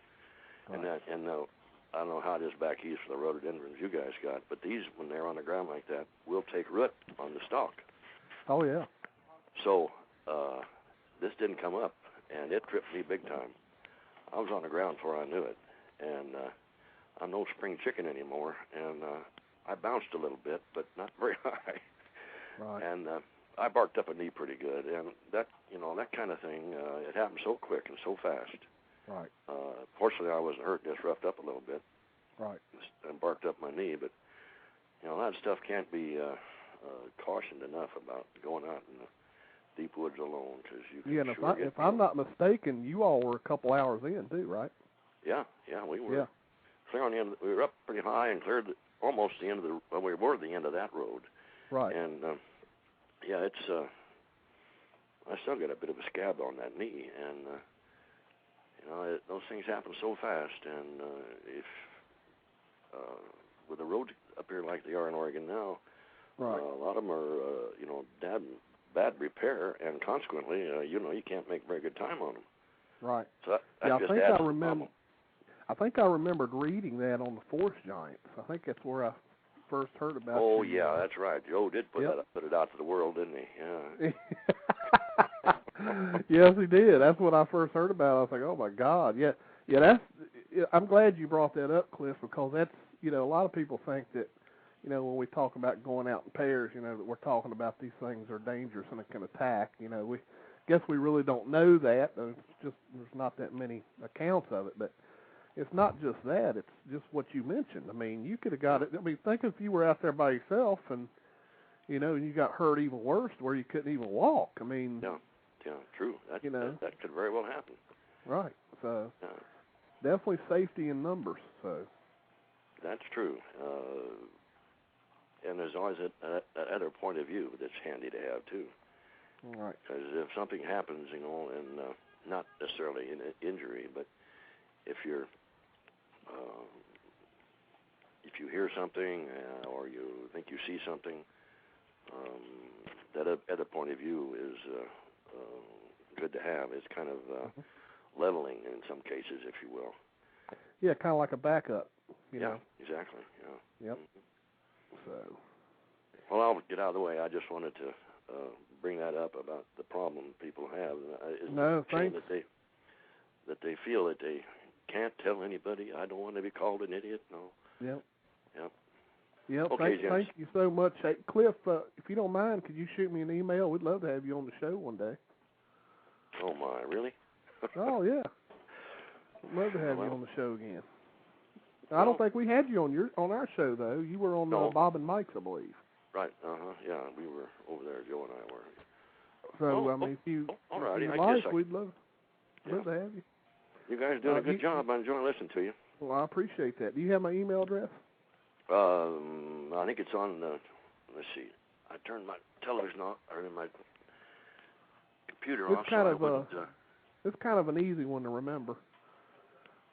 Right. And I don't know how it is back east for the rhododendrons you guys got, but these, when they're on the ground like that, will take root on the stalk. Oh, yeah. So this didn't come up, and it tripped me big time. I was on the ground before I knew it, and I'm no spring chicken anymore, and I bounced a little bit, but not very high. Right. And I barked up a knee pretty good, and that kind of thing, it happened so quick and so fast. Right. Fortunately, I wasn't hurt, just roughed up a little bit. Right. And barked up my knee, but that stuff can't be cautioned enough about going out in the deep woods alone, because you can and sure if I'm not mistaken, you all were a couple hours in too, right? Yeah, we were. Yeah. Clear on the end. We were up pretty high and cleared almost the end of we were the end of that road. Right. And it's I still got a bit of a scab on that knee, and those things happen so fast, and if with the roads up here like they are in Oregon now, right. A lot of them are bad repair, and consequently, you can't make very good time on them. Right. So that I just think adds I to the remember. problem. I think I remembered reading that on the Force Giants. I think that's where I first heard about. Oh yeah, that's right. Joe did put it out to the world, didn't he? Yeah. Yes, he did. That's what I first heard about. I was like, oh my God, yeah. I'm glad you brought that up, Cliff, because that's a lot of people think that when we talk about going out in pairs, that we're talking about these things are dangerous and it can attack. We guess we really don't know that. It's just there's not that many accounts of it, but it's not just that. It's just what you mentioned. I mean, you could have got it. I mean, think if you were out there by yourself and you got hurt even worse, where you couldn't even walk. I mean, yeah, true. That could very well happen. Right. So definitely safety in numbers. So that's true. And there's always that other point of view that's handy to have too. Right. Because if something happens, and not necessarily an injury, but if you're if you hear something or you think you see something, that other point of view is good to have. It's kind of leveling in some cases, if you will. Yeah, kind of like a backup. Yeah, exactly. Yeah. Yep. Mm-hmm. So. Well, I'll get out of the way. I just wanted to bring that up about the problem people have. No, thanks. That they feel that they can't tell anybody. I don't want to be called an idiot. No. Yep. Yep. Okay, James. thank you so much. Hey, Cliff, if you don't mind, could you shoot me an email? We'd love to have you on the show one day. Oh my, really? Oh yeah. We'd love to have you on the show again. I don't think we had you on our show though. You were on Bob and Mike's, I believe. Right. Yeah, we were over there. Joe and I were. So I mean, if you like, we'd love to have you. You guys doing a good job. I'm enjoying listening to you. Well, I appreciate that. Do you have my email address? I think it's on the. Let's see. I turned my television on, or my computer off. It's kind of an easy one to remember.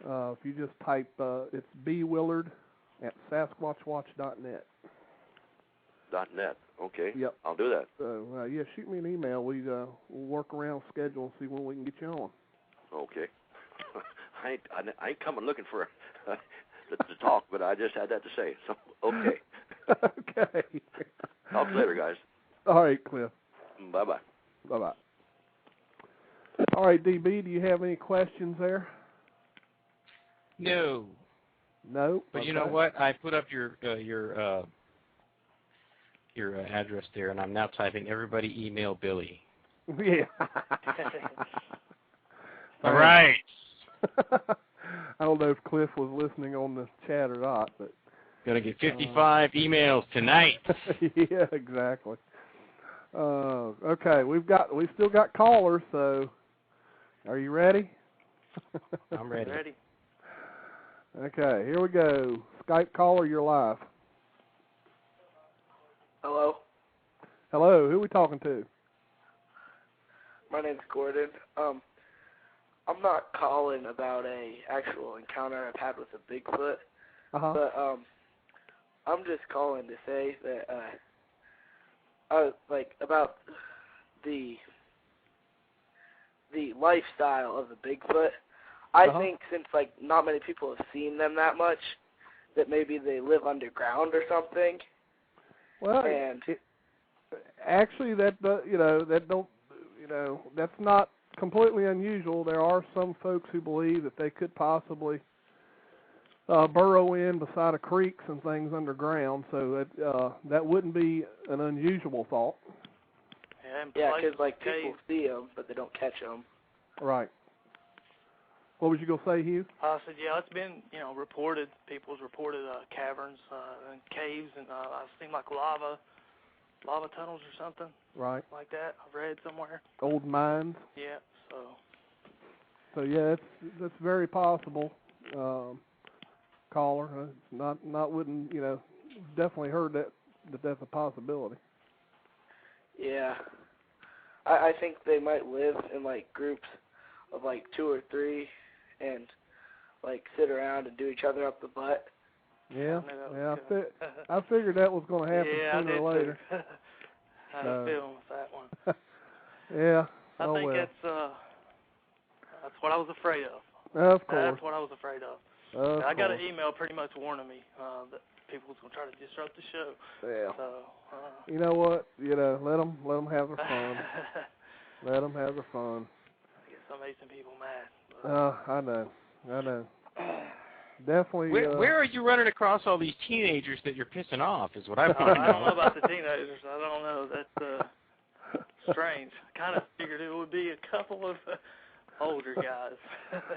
If you just type, it's bwillard@sasquatchwatch.net. .net. Okay. Yep. I'll do that. So shoot me an email. We'll work around schedule and see when we can get you on. Okay. I ain't coming looking for to talk, but I just had that to say. So okay. Okay. Talk later, guys. All right, Cliff. Bye-bye. Bye-bye. All right, DB, do you have any questions there? No. No? But you know what? I put up your address there, and I'm now typing everybody email Billy. Yeah. All right. I don't know if Cliff was listening on the chat or not, but gonna get 55 emails tonight. Yeah, exactly. Okay, we've still got callers, so are you ready? I'm ready. Ready. Okay, here we go. Skype caller, you're live. Hello. Hello, who are we talking to? My name's Gordon. I'm not calling about a actual encounter I've had with a Bigfoot, but I'm just calling to say that about the lifestyle of the Bigfoot. I think since not many people have seen them that much, that maybe they live underground or something. Well, actually, that's not completely unusual. There are some folks who believe that they could possibly burrow in beside of creeks and things underground, so that wouldn't be an unusual thought. Yeah, because like people see them, but they don't catch them. Right. What was you gonna say, Hugh? I said, yeah, it's been reported. People's reported caverns and caves, and I've seen like lava tunnels or something. Right. Like that. I've read somewhere. Old mines. Yeah. So yeah, that's very possible. Caller, wouldn't definitely heard that's a possibility. Yeah, I think they might live in like groups of like 2 or 3, and like sit around and do each other up the butt. Yeah, I figured that was going to happen sooner or later. I had a feeling with that one. Yeah. I think that's what I was afraid of. Of course. That's what I was afraid of. I got an email pretty much warning me that people was going to try to disrupt the show. Yeah. So, you know what? Let them have their fun. Let them have their fun. I guess I made some people mad. I know. Definitely. Where are you running across all these teenagers that you're pissing off? Is what I want to know. I don't know about the teenagers. I don't know. That's strange. I kind of figured it would be a couple of older guys.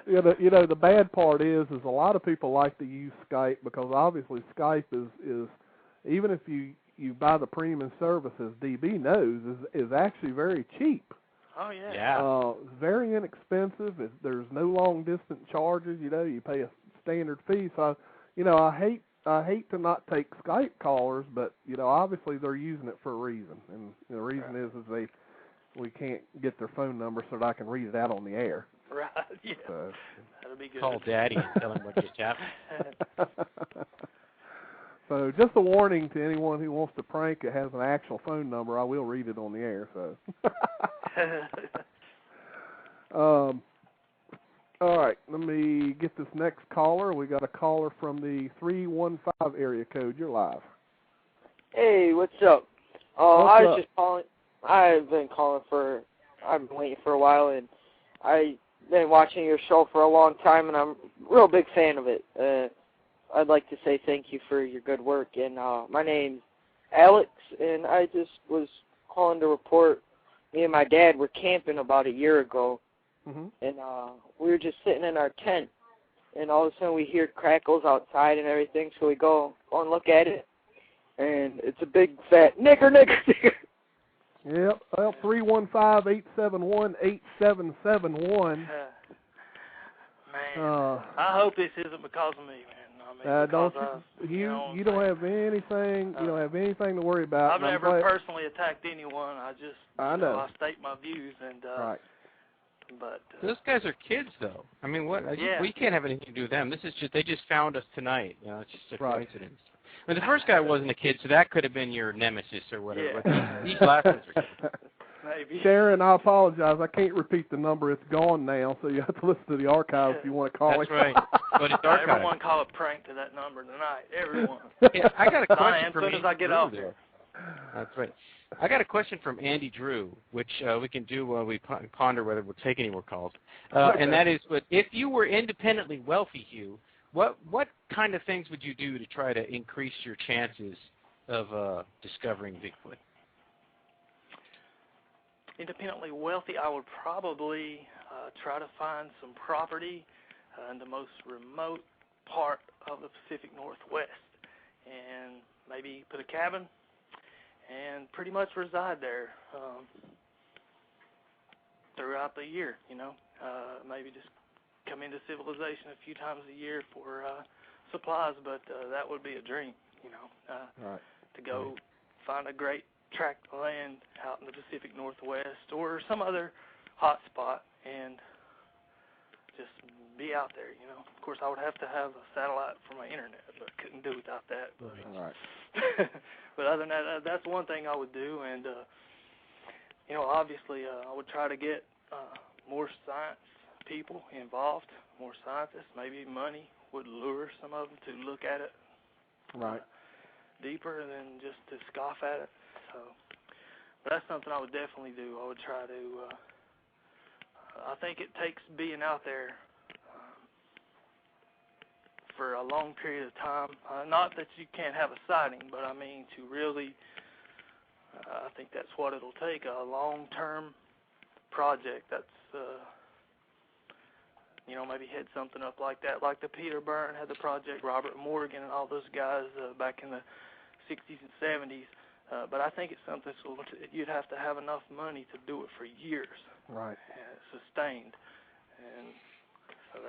The bad part is a lot of people like to use Skype because obviously Skype is even if you buy the premium services, DB knows is actually very cheap. Oh yeah. Yeah. Very inexpensive. There's no long distance charges. You pay a standard fee. So I hate to not take Skype callers, but obviously they're using it for a reason, and the reason is we can't get their phone number so that I can read it out on the air. Right. Yeah. So, that'll be good. Call Daddy and tell him what just happened. So just a warning to anyone who wants to prank it has an actual phone number. I will read it on the air. So. All right, let me get this next caller. We got a caller from the 315 area code. You're live. Hey, what's up? I was just calling. I've been waiting for a while, and I've been watching your show for a long time, and I'm a real big fan of it. I'd like to say thank you for your good work. And my name's Alex, and I just was calling to report me and my dad were camping about a year ago, and we were just sitting in our tent, and all of a sudden we hear crackles outside and everything, so we go and look at it, and it's a big fat nigger. Yep, well, 315-871-8771. Man, I hope this isn't because of me, man. You don't have anything. You don't have anything to worry about. I've never personally attacked anyone. I know. I state my views, and right. But those guys are kids, though. I mean, what? Yeah. We can't have anything to do with them. This is they just found us tonight. It's just a right. coincidence. I mean, the first guy wasn't a kid, so that could have been your nemesis or whatever. Yeah. These last ones are kids. Maybe. Sharon, I apologize. I can't repeat the number. It's gone now, so you have to listen to the archives if you want to call That's it. Right. But it's archived. Everyone call a prank to that number tonight. Everyone. Yeah, I got a question from as soon as I get Drew off there. That's right. I got a question from Andy Drew, which we can do while we ponder whether we'll take any more calls. And that is, but if you were independently wealthy, Hugh, what kind of things would you do to try to increase your chances of discovering Bigfoot? Independently wealthy, I would probably try to find some property in the most remote part of the Pacific Northwest, and maybe put a cabin and pretty much reside there throughout the year. Maybe just come into civilization a few times a year for supplies, but that would be a dream. Right. To go find a great tract of land out in the Pacific Northwest or some other hot spot and just be out there, Of course, I would have to have a satellite for my internet, but I couldn't do without that. But, right. but other than that, that's one thing I would do. And, obviously I would try to get more science people involved, more scientists. Maybe money would lure some of them to look at it right. deeper than just to scoff at it. So, but that's something I would definitely do. I would try to, I think it takes being out there for a long period of time. Not that you can't have a sighting, but I mean to really, I think that's what it'll take, a long-term project that's, maybe head something up like that, like the Peter Byrne had the project, Robert Morgan and all those guys back in the 60s and 70s. But I think it's something you'd have to have enough money to do it for years. Right. Sustained. And so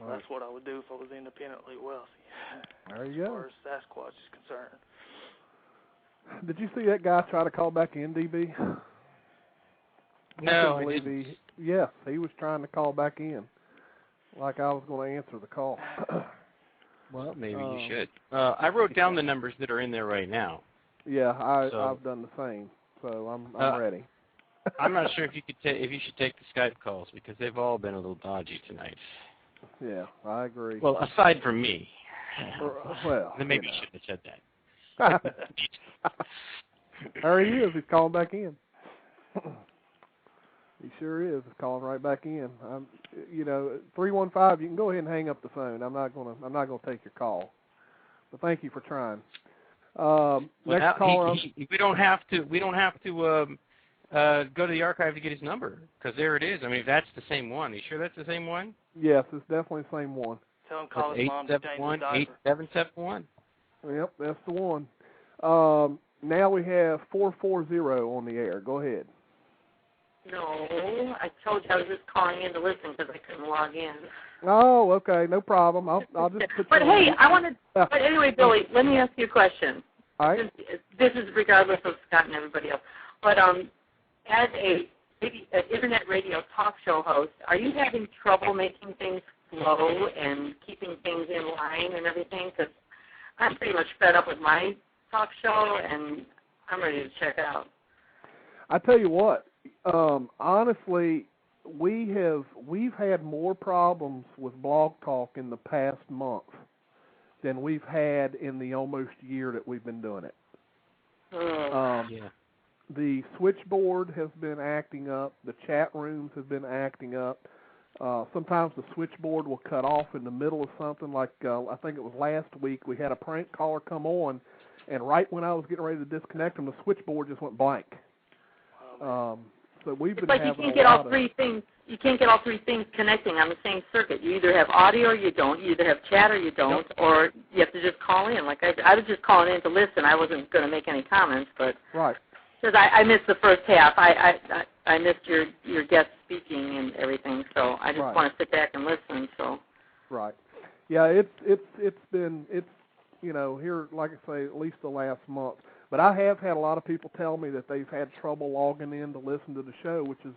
that's what I would do if I was independently wealthy. There you as go. far as Sasquatch is concerned. Did you see that guy try to call back in, DB? No, I didn't. Yes, he was trying to call back in, like I was going to answer the call. Well, maybe you should. I wrote down the numbers that are in there right now. Yeah, I've done the same, so I'm ready. I'm not sure if you should take the Skype calls because they've all been a little dodgy tonight. Yeah, I agree. Well, aside from me. Well, then maybe you shouldn't have said that. There he is. He's calling back in. He sure is. He's calling right back in. 315. You can go ahead and hang up the phone. I'm not gonna take your call. But thank you for trying. Next caller. We don't have to go to the archive to get his number because there it is. I mean, that's the same one. Are you sure that's the same one? Yes, it's definitely the same one. Tell him call his mom to change his diaper. 8771. Yep, that's the one. Now we have 440 on the air. Go ahead. No, I told you I was just calling in to listen because I couldn't log in. Oh, okay, no problem. I'll just put. But hey, But anyway, Billy, let me ask you a question. All right. This is regardless of Scott and everybody else. But as an internet radio talk show host, are you having trouble making things flow and keeping things in line and everything? Because I'm pretty much fed up with my talk show and I'm ready to check out. I tell you what. Honestly, we've had more problems with Blog Talk in the past month than we've had in the almost year that we've been doing it. The switchboard has been acting up. The chat rooms have been acting up. Sometimes the switchboard will cut off in the middle of something. Like I think it was last week, we had a prank caller come on, and right when I was getting ready to disconnect him, the switchboard just went blank. So we've been having you can't get all three things. You can't get all three things connecting on the same circuit. You either have audio or you don't. You either have chat or you don't, or you have to just call in. Like I was just calling in to listen. I wasn't going to make any comments, but because I missed the first half. I missed your guest speaking and everything. So I just want to sit back and listen. So yeah, it's been here, like I say, at least the last month. But I have had a lot of people tell me that they've had trouble logging in to listen to the show, which is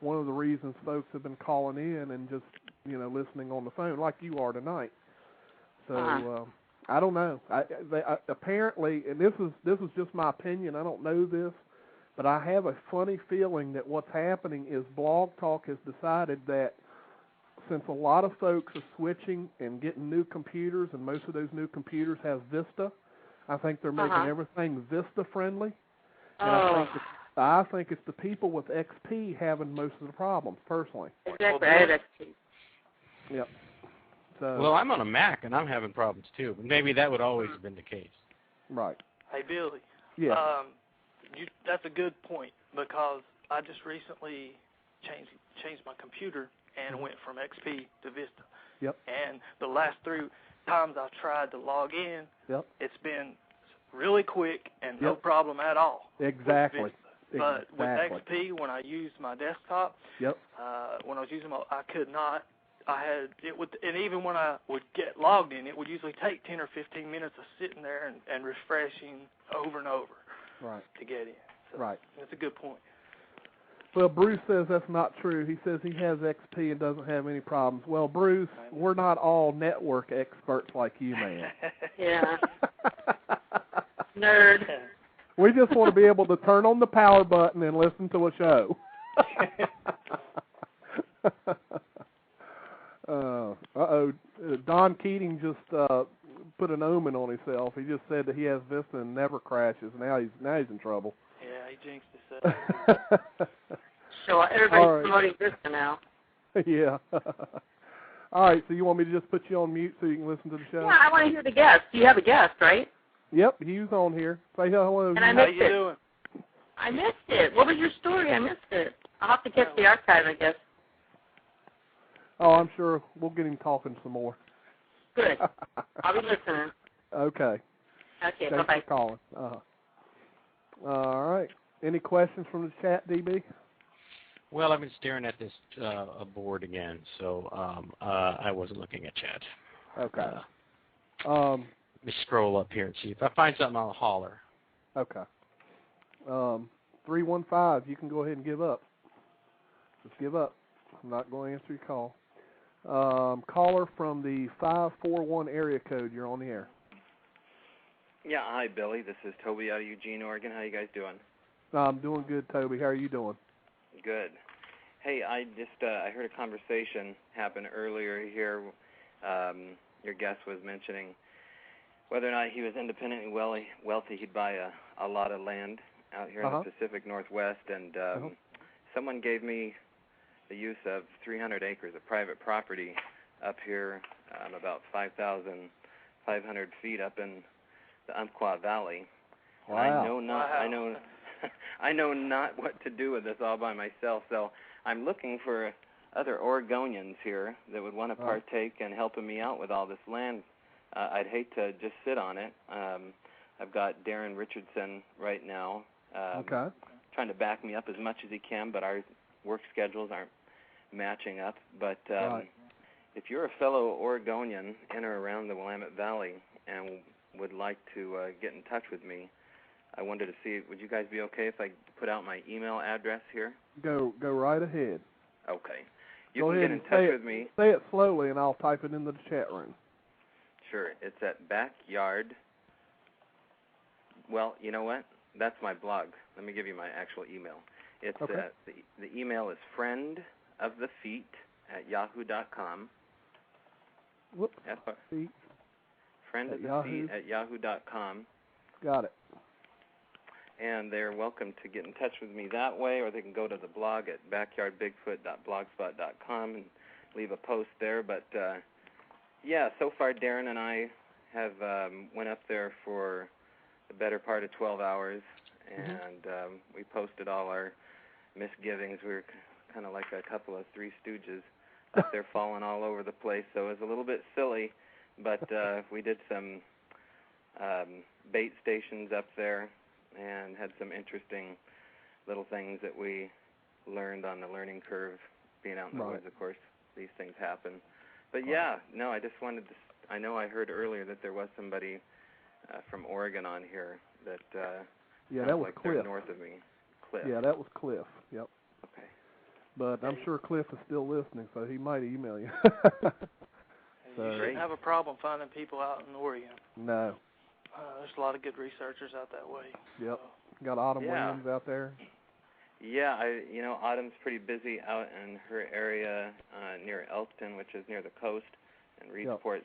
one of the reasons folks have been calling in and just, listening on the phone like you are tonight. So I don't know. Apparently, and this is just my opinion. I don't know this, but I have a funny feeling that what's happening is Blog Talk has decided that since a lot of folks are switching and getting new computers, and most of those new computers have Vista, I think they're making everything Vista friendly. And I think it's the people with XP having most of the problems, personally. Exactly, I have XP. Yep. So. Well, I'm on a Mac and I'm having problems too. But maybe that would always have been the case. Right. Hey, Billy. Yeah. That's a good point because I just recently changed my computer and went from XP to Vista. Yep. And the last 3 times I've tried to log in, it's been really quick and no problem at all. Exactly. But with XP, when I used my desktop, when I was using I could not. And even when I would get logged in, it would usually take 10 or 15 minutes of sitting there and refreshing over and over to get in. So that's a good point. Well, Bruce says that's not true. He says he has XP and doesn't have any problems. Well, Bruce, we're not all network experts like you, man. Yeah. Nerd. We just want to be able to turn on the power button and listen to a show. Don Keating just put an omen on himself. He just said that he has Vista and never crashes. Now he's in trouble. Yeah, he jinxed himself. So everybody's promoting Vista now. Yeah. All right, so you want me to just put you on mute so you can listen to the show? Yeah, I want to hear the guest. You have a guest, right? Yep, Hugh's on here. Say hello. And I missed it. How you doing? I missed it. What was your story? I missed it. I'll have to catch the archive, I guess. Oh, I'm sure we'll get him talking some more. Good. I'll be listening. Okay. Okay, Thanks bye-bye. for calling. All right. Any questions from the chat, DB? Well, I've been staring at this board again, so I wasn't looking at chat. Okay. Let me scroll up here and see. If I find something, I'll holler. Okay. 315, you can go ahead and give up. Just give up. I'm not going to answer your call. Caller from the 541 area code, you're on the air. Yeah, hi, Billy. This is Toby out of Eugene, Oregon. How you guys doing? I'm doing good, Toby. How are you doing? Good. Hey, I heard a conversation happen earlier here. Your guest was mentioning whether or not he was independently wealthy. He'd buy a lot of land out here in the Pacific Northwest, and someone gave me the use of 300 acres of private property up here, about 5,500 feet up in the Umpqua Valley. Wow. And I know not what to do with this all by myself, so I'm looking for other Oregonians here that would want to partake in helping me out with all this land. I'd hate to just sit on it. I've got Darren Richardson right now trying to back me up as much as he can, but our work schedules aren't matching up. But if you're a fellow Oregonian in or around the Willamette Valley and would like to get in touch with me, I wanted to see, would you guys be okay if I put out my email address here? Go right ahead. Okay. You go can ahead get in and touch with me. Say it slowly, and I'll type it into the chat room. Sure. It's at Backyard. Well, you know what? That's my blog. Let me give you my actual email. It's the email is friendofthe_feet@yahoo.com. Whoops. Friendofthe_feet@yahoo.com. Got it. And they're welcome to get in touch with me that way, or they can go to the blog at backyardbigfoot.blogspot.com and leave a post there. But, yeah, so far Darren and I have went up there for the better part of 12 hours, and we posted all our misgivings. We were kind of like a couple of Three Stooges up there falling all over the place, so it was a little bit silly, but we did some bait stations up there and had some interesting little things that we learned on the learning curve. Being out in the woods, of course, these things happen. But yeah, no, I just wanted to, I know I heard earlier that there was somebody from Oregon on here that yeah, that was like Cliff. They're north of me. Cliff. Yeah, that was Cliff. Yep. Okay. But I'm sure Cliff is still listening, so he might email you. You shouldn't have a problem finding people out in Oregon. No. There's a lot of good researchers out that way. Yep. Got Autumn Williams out there. Yeah, Autumn's pretty busy out in her area near Elkton, which is near the coast, and Reedsport.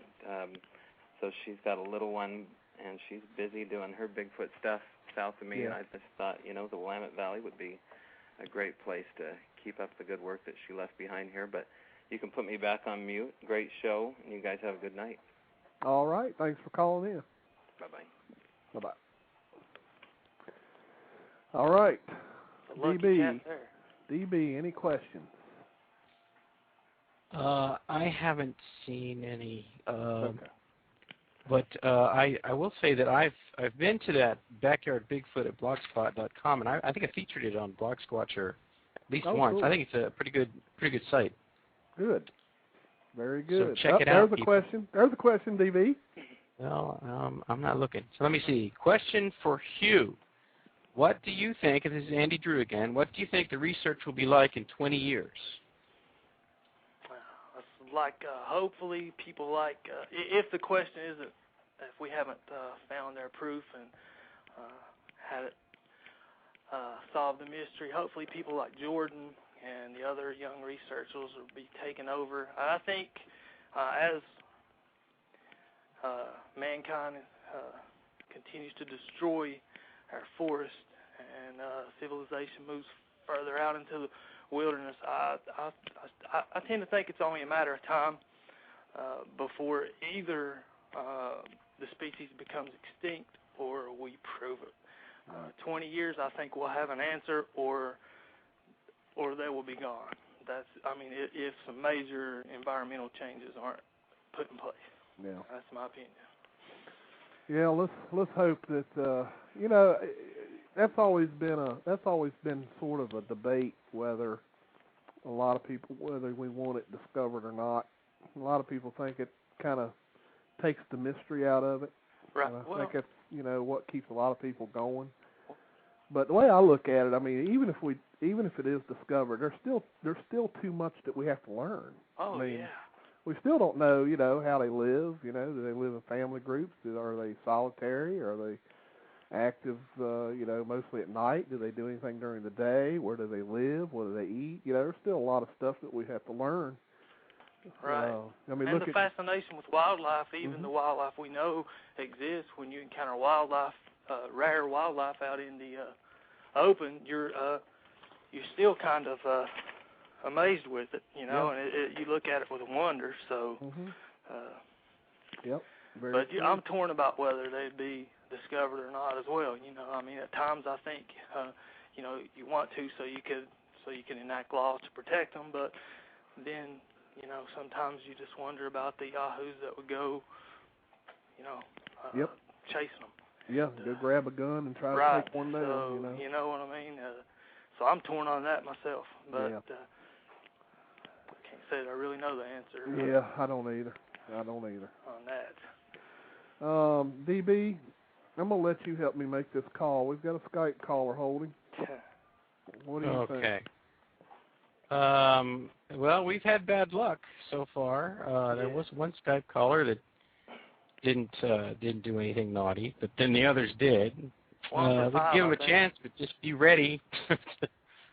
So she's got a little one, and she's busy doing her Bigfoot stuff south of me. Yeah. And I just thought, the Willamette Valley would be a great place to keep up the good work that she left behind here. But you can put me back on mute. Great show, and you guys have a good night. All right. Thanks for calling in. Bye-bye. Bye-bye. All right. DB, any questions? I haven't seen any. But I will say that I've been to that Backyard Bigfoot at blogspot.com, and I think I featured it on Blog Squatcher at least once. Cool. I think it's a pretty good site. Good. Very good. So check it out. There's a question. There's a question, DB. Well, I'm not looking. So let me see. Question for Hugh. What do you think, and this is Andy Drew again, what do you think the research will be like in 20 years? Hopefully people if the question is if we haven't found their proof and had it solved the mystery, hopefully people like Jordan and the other young researchers will be taking over. I think as mankind continues to destroy our forest and civilization moves further out into the wilderness, I tend to think it's only a matter of time before either the species becomes extinct or we prove it. 20 years, I think we'll have an answer, or they will be gone. If some major environmental changes aren't put in place. Yeah. That's my opinion. Yeah, let's hope that that's always been sort of a debate whether we want it discovered or not. A lot of people think it kind of takes the mystery out of it. Right. And I think that's what keeps a lot of people going. But the way I look at it, even if it is discovered, there's still too much that we have to learn. Oh, yeah. We still don't know, how they live. Do they live in family groups? Are they solitary? Are they active, mostly at night? Do they do anything during the day? Where do they live? What do they eat? There's still a lot of stuff that we have to learn. Right. And the fascination with wildlife, even the wildlife we know exists, when you encounter wildlife, rare wildlife out in the open, you're still kind of amazed with it, and you look at it with wonder. So, yep. But I'm torn about whether they'd be discovered or not as well. At times I think, you want to so you can enact laws to protect them, but then, sometimes you just wonder about the yahoos that would go, chasing them. Yeah, go grab a gun and try to take one down. So, you know what I mean? So I'm torn on that myself, but I can't say that I really know the answer. Yeah, I don't either. On that. DB, I'm going to let you help me make this call. We've got a Skype caller holding. What do you think? Okay. Well, we've had bad luck so far. There was one Skype caller that didn't do anything naughty, but then the others did. We give them a chance, but just be ready to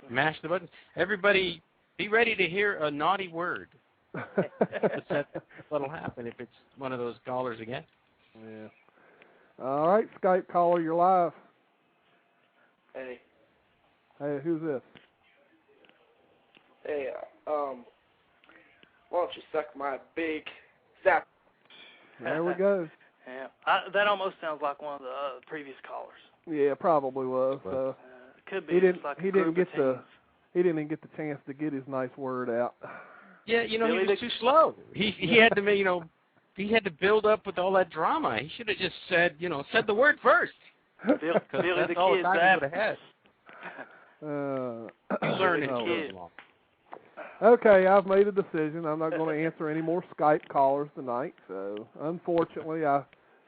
mash the button. Everybody, be ready to hear a naughty word. That's what'll happen if it's one of those callers again. Yeah. All right, Skype caller, you're live. Hey. Hey, who's this? Hey, why don't you suck my big zap? There we go. Yeah, that almost sounds like one of the previous callers. Yeah, probably was. Could be. He didn't even get the chance to get his nice word out. Yeah, he was too slow. He had to, he had to build up with all that drama. He should have just said the word first. Billy the Kid Zap. Learn it. Okay, I've made a decision. I'm not going to answer any more Skype callers tonight. So, unfortunately, I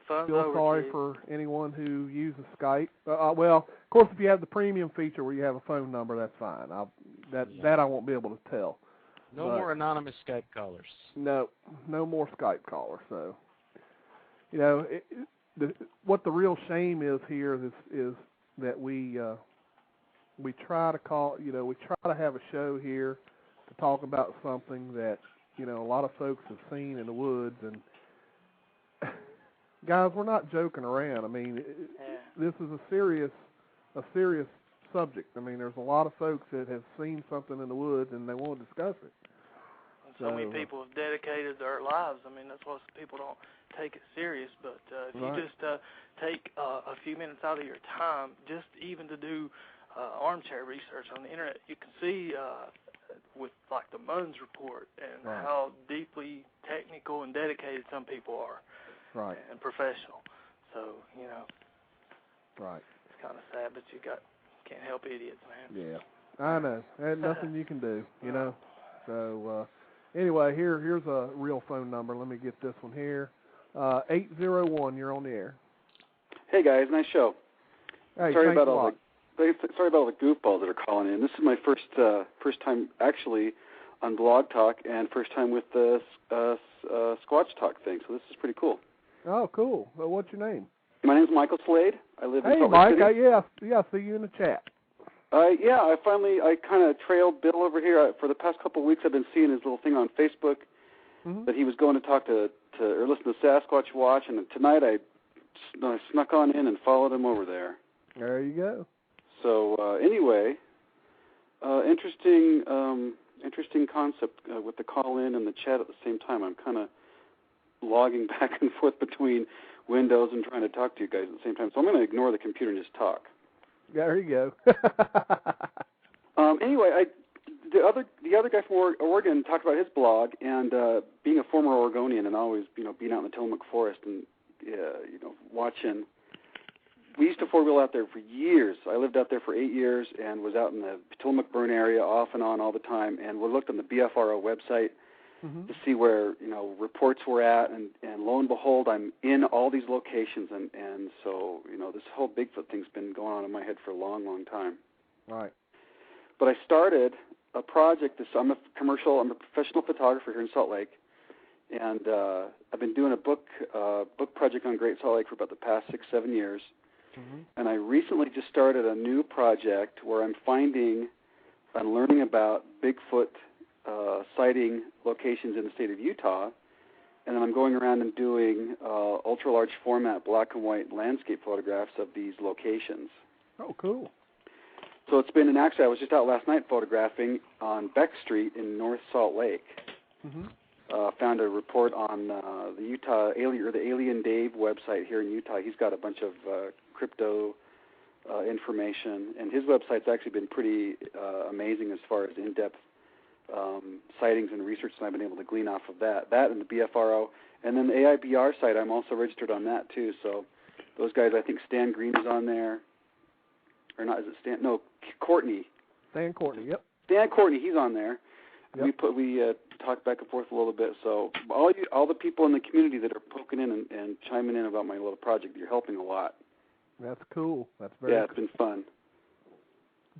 feel sorry for anyone who uses Skype. Well, of course, if you have the premium feature where you have a phone number, that's fine. That I won't be able to tell. No more anonymous Skype callers. No more Skype callers. So, what the real shame is here is that we try to call. We try to have a show here to talk about something that a lot of folks have seen in the woods, and guys, we're not joking around. This is a serious subject. There's a lot of folks that have seen something in the woods and they want to discuss it. So many people have dedicated their lives. That's why people don't take it serious. But if you just take a few minutes out of your time, just even to do armchair research on the internet, you can see with like the Munns report and how deeply technical and dedicated some people are, and professional. So right. It's kind of sad, but can't help idiots, man. Yeah, I know. There's nothing you can do, So anyway, here's a real phone number. Let me get this one here. 801. You're on the air. Hey guys, nice show. Hey, sorry about all the goofballs that are calling in. This is my first time actually on Blog Talk and first time with the Squatch Talk thing. So this is pretty cool. Oh, cool. Well, what's your name? My name's Michael Slade. I live in Salt Lake Mike. City. Yeah, I see you in the chat. I kind of trailed Bill over here. For the past couple of weeks, I've been seeing his little thing on Facebook that he was going to talk to or listen to Sasquatch Watch, and tonight I snuck on in and followed him over there. There you go. So anyway, interesting concept with the call in and the chat at the same time. I'm kind of logging back and forth between windows and trying to talk to you guys at the same time. So I'm going to ignore the computer and just talk. Yeah, there you go. Anyway, the other guy from Oregon talked about his blog and being a former Oregonian and always being out in the Tillamook Forest and watching. We used to four-wheel out there for years. I lived out there for 8 years and was out in the Tillamook Burn area off and on all the time. And we looked on the BFRO website to see where reports were at, and lo and behold, I'm in all these locations, and so this whole Bigfoot thing's been going on in my head for a long, long time. Right. But I started a project. I'm a professional photographer here in Salt Lake, and I've been doing a book project on Great Salt Lake for about the past 6-7 years. And I recently just started a new project where I'm learning about Bigfoot sighting locations in the state of Utah, and then I'm going around and doing ultra-large format black and white landscape photographs of these locations. Oh, cool. So it's been, and actually I was just out last night photographing on Beck Street in North Salt Lake. Found a report on the Utah the Alien Dave website here in Utah. He's got a bunch of crypto information, and his website's actually been pretty amazing as far as in-depth sightings and research that I've been able to glean off of that and the BFRO. And then the AIBR site, I'm also registered on that too. So those guys, I think Stan Green is on there. Or not, is it Stan? No, Courtney. Stan Courtney, yep. Stan Courtney, he's on there. Yep. We talked back and forth a little bit. So all the people in the community that are poking in and chiming in about my little project, you're helping a lot. That's cool. That's very it's been fun.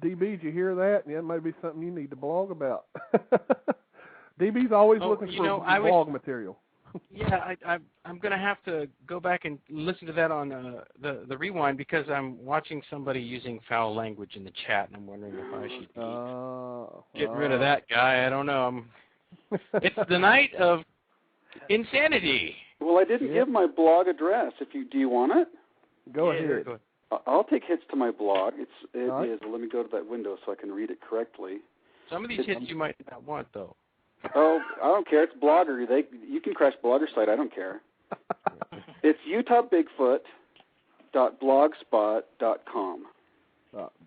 DB, did you hear that? Yeah, it might be something you need to blog about. DB's always looking for blog material. Yeah, I'm going to have to go back and listen to that on the rewind because I'm watching somebody using foul language in the chat, and I'm wondering if I should be getting rid of that guy. I don't know. It's the night of insanity. Well, I didn't give my blog address. Do you want it? Go ahead. I'll take hits to my blog. It is. Let me go to that window so I can read it correctly. Some of these hits you might not want, though. Oh, I don't care. It's Blogger. You can crash Blogger site. I don't care. It's utahbigfoot.blogspot.com.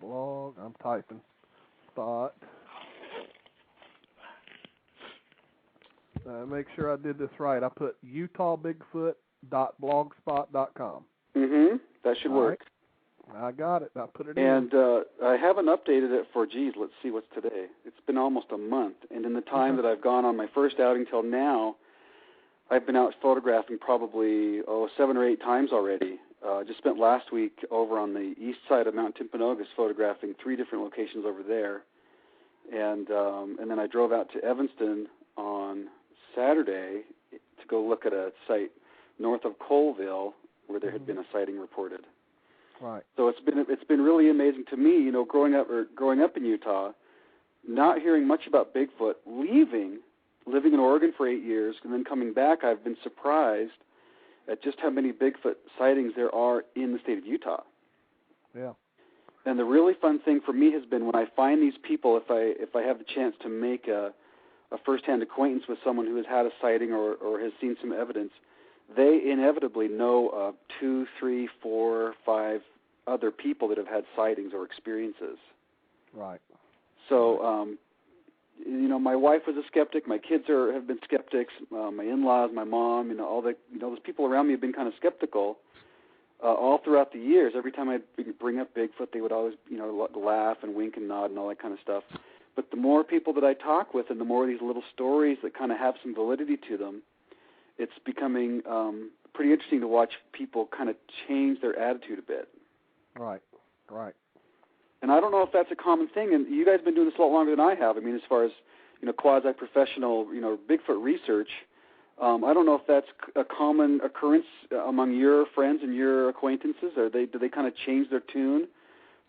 .blog. I'm typing. Spot. Make sure I did this right. I put utahbigfoot.blogspot.com. That should work. I got it. I put it in. And I haven't updated it for, let's see what's today. It's been almost a month. And in the time that I've gone on my first outing till now, I've been out photographing probably 7 or 8 times already. Just spent last week over on the east side of Mount Timpanogos photographing 3 different locations over there. And then I drove out to Evanston on Saturday to go look at a site north of Colville where there had been a sighting reported. Right. So it's been really amazing to me, growing up in Utah, not hearing much about Bigfoot, living in Oregon for 8 years, and then coming back, I've been surprised at just how many Bigfoot sightings there are in the state of Utah. Yeah. And the really fun thing for me has been when I find these people, if I have the chance to make a first-hand acquaintance with someone who has had a sighting or has seen some evidence, they inevitably know of 2, 3, 4, 5 other people that have had sightings or experiences. Right. So, my wife was a skeptic. My kids have been skeptics. My in-laws, my mom, all those people around me have been kind of skeptical all throughout the years. Every time I bring up Bigfoot, they would always, laugh and wink and nod and all that kind of stuff. But the more people that I talk with and the more of these little stories that kind of have some validity to them, it's becoming pretty interesting to watch people kind of change their attitude a bit. Right. And I don't know if that's a common thing, and you guys have been doing this a lot longer than I have. I mean, as far as, quasi-professional, Bigfoot research, I don't know if that's a common occurrence among your friends and your acquaintances. Do they kind of change their tune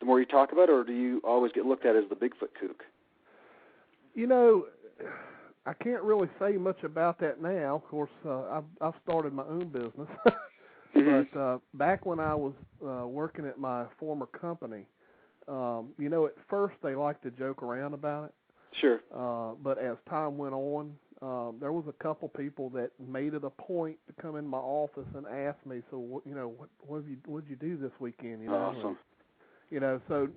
the more you talk about it, or do you always get looked at as the Bigfoot kook? I can't really say much about that now. Of course, I've started my own business. But back when I was working at my former company, at first they liked to joke around about it. Sure. But as time went on, there was a couple people that made it a point to come in my office and ask me, so what did you do this weekend? You know, awesome. And, so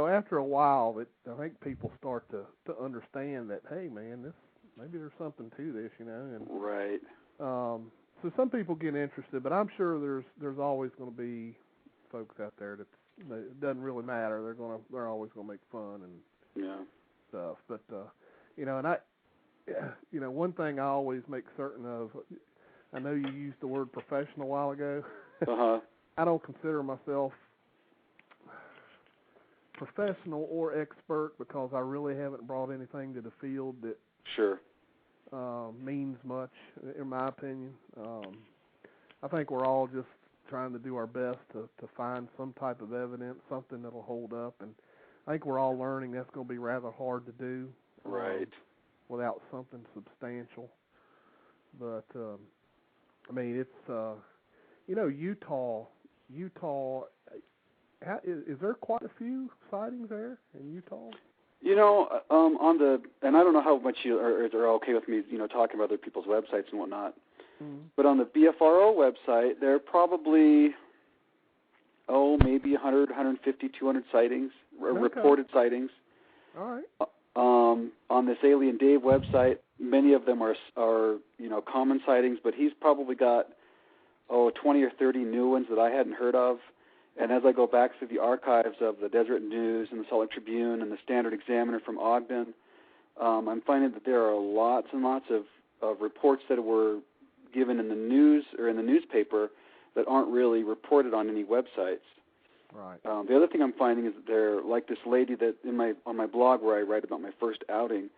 after a while, I think people start to understand that, hey man, maybe there's something to this, and right. So some people get interested, but I'm sure there's always going to be folks out there that it doesn't really matter. They're always going to make fun and stuff. But and I, one thing I always make certain of. I know you used the word professional a while ago. I don't consider myself professional or expert because I really haven't brought anything to the field that means much, in my opinion. I think we're all just trying to do our best to find some type of evidence, something that'll hold up, and I think we're all learning that's going to be rather hard to do, without something substantial. But I mean, it's Utah. Is there quite a few sightings there in Utah? And I don't know how much you are okay with me, talking about other people's websites and whatnot. But on the BFRO website, there are probably, maybe 100, 150, 200 sightings, reported sightings. All right. On this Alien Dave website, many of them are common sightings, but he's probably got 20 or 30 new ones that I hadn't heard of. And as I go back through the archives of the Deseret News and the Salt Lake Tribune and the Standard Examiner from Ogden, I'm finding that there are lots and lots of reports that were given in the news or in the newspaper that aren't really reported on any websites. Right. The other thing I'm finding is that they're like this lady that on my blog where I write about my first outing,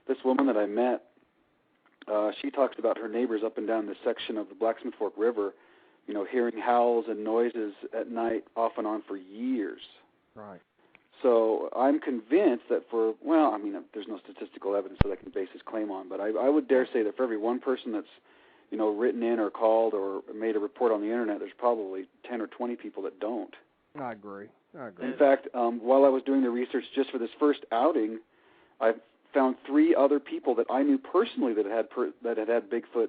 this woman that I met, she talks about her neighbors up and down this section of the Blacksmith Fork River, hearing howls and noises at night off and on for years. Right. So I'm convinced that there's no statistical evidence that I can base this claim on, but I would dare say that for every one person that's, written in or called or made a report on the Internet, there's probably 10 or 20 people that don't. I agree. In fact, while I was doing the research just for this first outing, I found 3 other people that I knew personally that had Bigfoot,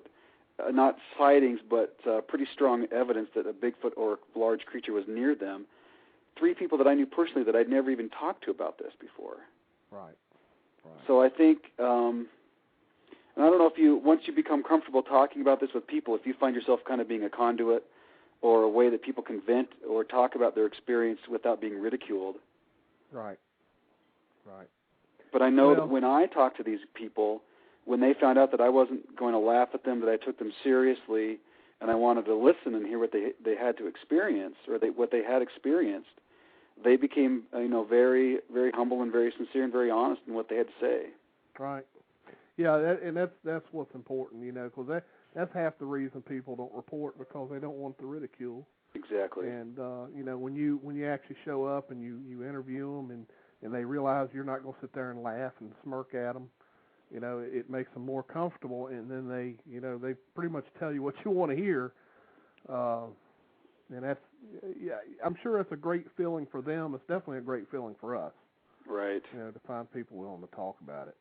not sightings, but pretty strong evidence that a Bigfoot or large creature was near them. 3 people that I knew personally that I'd never even talked to about this before. Right. So I think, and I don't know if once you become comfortable talking about this with people, if you find yourself kind of being a conduit or a way that people can vent or talk about their experience without being ridiculed. Right. But I know that when I talk to these people, when they found out that I wasn't going to laugh at them, that I took them seriously, and I wanted to listen and hear what they had to experience or what they had experienced, they became very, very humble and very sincere and very honest in what they had to say. Right. Yeah, that's what's important, because that's half the reason people don't report, because they don't want the ridicule. Exactly. And when you actually show up and you interview them and they realize you're not going to sit there and laugh and smirk at them, it makes them more comfortable, and then they pretty much tell you what you want to hear. And I'm sure it's a great feeling for them. It's definitely a great feeling for us. Right. To find people willing to talk about it.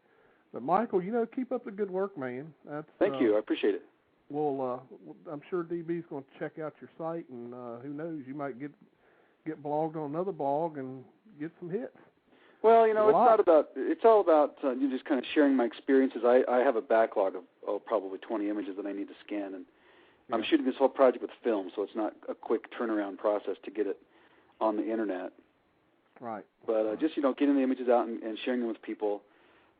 But Michael, keep up the good work, man. Thank you. I appreciate it. Well, I'm sure DB's going to check out your site, and who knows, you might get blogged on another blog and get some hits. Well, it's all about you just kind of sharing my experiences. I have a backlog of probably 20 images that I need to scan, and I'm shooting this whole project with film, so it's not a quick turnaround process to get it on the Internet. Right. But just, getting the images out and sharing them with people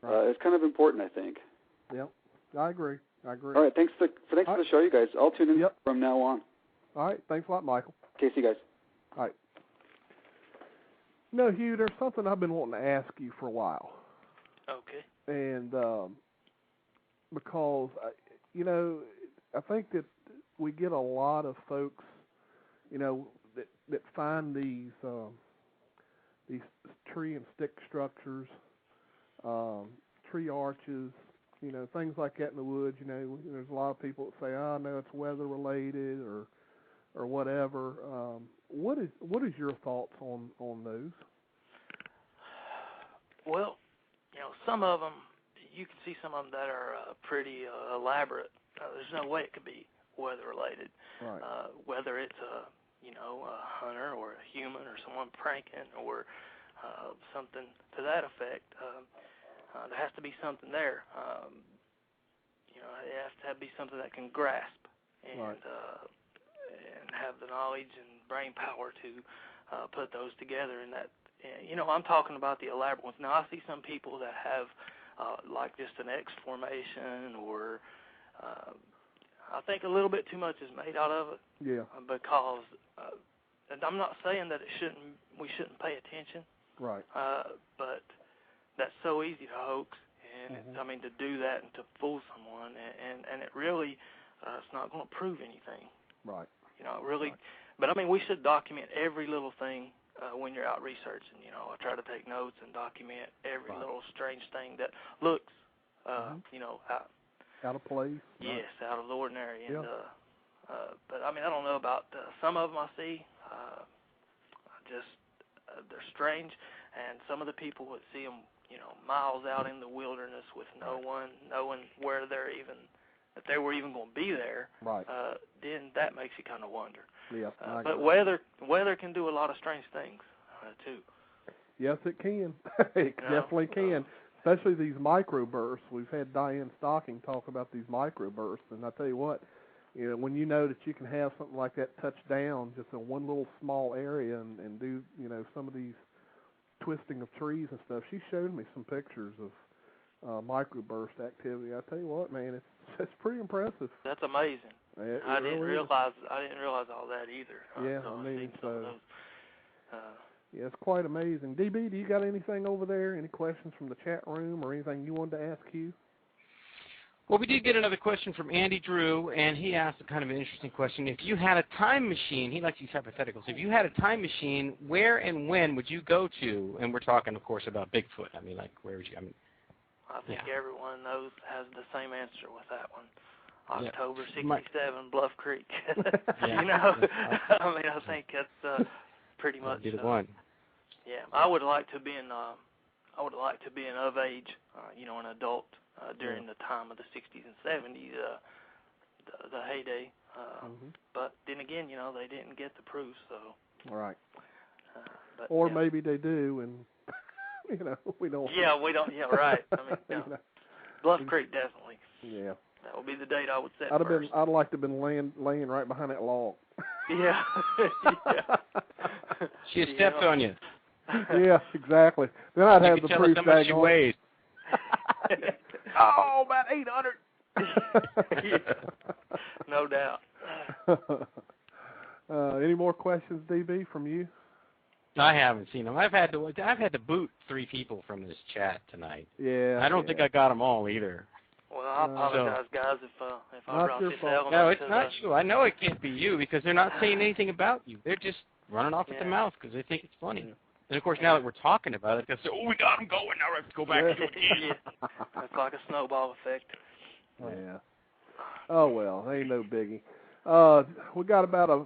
is kind of important, I think. Yep, I agree. All right, thanks for the show, you guys. I'll tune in from now on. All right, thanks a lot, Michael. Okay, see you guys. All right. Hugh, there's something I've been wanting to ask you for a while. Okay. And because, I think that we get a lot of folks, that find these tree and stick structures, tree arches, things like that in the woods. There's a lot of people that say, "Oh, no, it's weather related," or whatever. What is your thoughts on those? Well, some of them, you can see some of them that are pretty elaborate. There's no way it could be weather related. Right. Whether it's a hunter or a human or someone pranking or something to that effect. There has to be something there. It has to be something that can grasp and and have the knowledge and brain power to put those together. And that, I'm talking about the elaborate ones. Now, I see some people that have like just an X formation, or I think a little bit too much is made out of it. Yeah. Because and I'm not saying that we shouldn't pay attention. Right. But that's so easy to hoax, and to do that and to fool someone, and it really, it's not going to prove anything. Right. Really. Right. But we should document every little thing when you're out researching. I try to take notes and document every little strange thing that looks, out of place. Yes, out of the ordinary. And but I don't know about some of them I see. They're strange, and some of the people would see them, miles out in the wilderness with no one knowing where if they were even going to be there. Right. Then that makes you kind of wonder. Yeah. But weather can do a lot of strange things too. Yes, it can. It definitely can. Especially these microbursts. We've had Diane Stocking talk about these microbursts, and I tell you what, when you know that you can have something like that touch down just in one little small area and do, some of these twisting of trees and stuff. She showed me some pictures of microburst activity. I tell you what, man, it's pretty impressive. That's amazing. I didn't realize all that either. Yeah, yeah, it's quite amazing. DB, do you got anything over there? Any questions from the chat room or anything you wanted to ask Hugh? Well, we did get another question from Andy Drew, and he asked a kind of an interesting question. If you had a time machine, he likes these hypotheticals. If you had a time machine, where and when would you go to? And we're talking, of course, about Bigfoot. Where would you? I think everyone has the same answer with that one. October '67, Bluff Creek. I think that's pretty much. Be the one. Yeah, I would like to be an of age, an adult during the time of the '60s and '70s, the heyday. But then again, they didn't get the proof, so. Right. But, or maybe they do, and we don't. Yeah, we don't. Yeah, right. Bluff Creek definitely. Yeah. That would be the date I would set. I'd like to have been laying right behind that log. Yeah. She had stepped on you. Yeah, exactly. Then I'd have the tell proof us how much she weighs. Oh, about 800. Yeah. No doubt. Any more questions, DB, from you? I haven't seen them. I've had to boot 3 people from this chat tonight. Yeah. I don't think I got them all either. Well, I apologize, guys, if I brought this element. No, it's not you. I know it can't be you because they're not saying anything about you. They're just running off at the mouth because they think it's funny. Yeah. And, of course, now that we're talking about it, they'll say, we got them going. Now we have to go back and do it again. It's like a snowball effect. Yeah. Oh, well, ain't no biggie. We got about a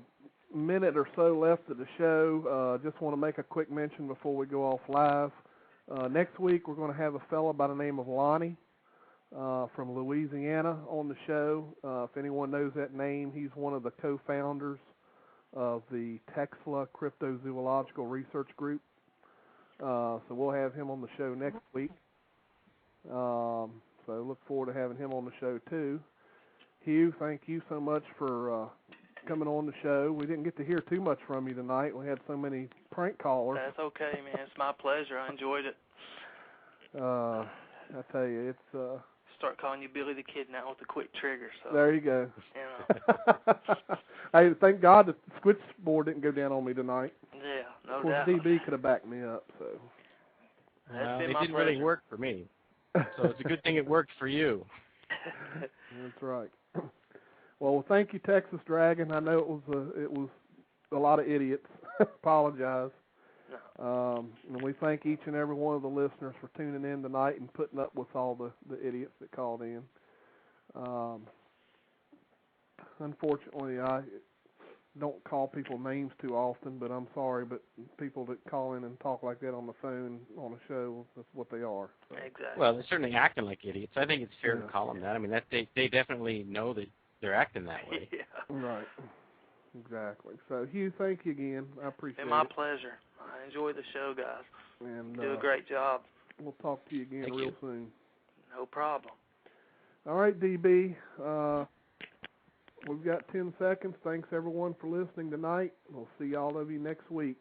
minute or so left of the show. Just want to make a quick mention before we go off live. Next week we're going to have a fella by the name of Lonnie from Louisiana on the show. If anyone knows that name, he's one of the co-founders of the Texla Cryptozoological Research Group. So we'll have him on the show next week. So look forward to having him on the show too. Hugh, thank you so much for coming on the show. We didn't get to hear too much from you tonight. We had so many prank callers. That's okay, man. It's my pleasure. I enjoyed it. I tell you, it's... Start calling you Billy the Kid now with the quick trigger. So there you go. Hey, thank God the switchboard didn't go down on me tonight. Yeah, no doubt. Of course, DB could have backed me up. So. Well, it didn't really work for me. So it's a good thing it worked for you. That's right. Well, thank you, Texas Dragon. I know it was a lot of idiots. Apologize. No. And we thank each and every one of the listeners for tuning in tonight and putting up with all the idiots that called in. Unfortunately, don't call people names too often, but I'm sorry, but people that call in and talk like that on the phone on a show, that's what they are. So. Exactly. Well, they're certainly acting like idiots. I think it's fair to call them that. I mean, that they definitely know that they're acting that way. Yeah. Right. Exactly. So, Hugh, thank you again. I appreciate It's my it. pleasure. I enjoy the show, guys. And you do a great job. We'll talk to you again real soon. No problem. All right, DB. We've got 10 seconds. Thanks, everyone, for listening tonight. We'll see all of you next week.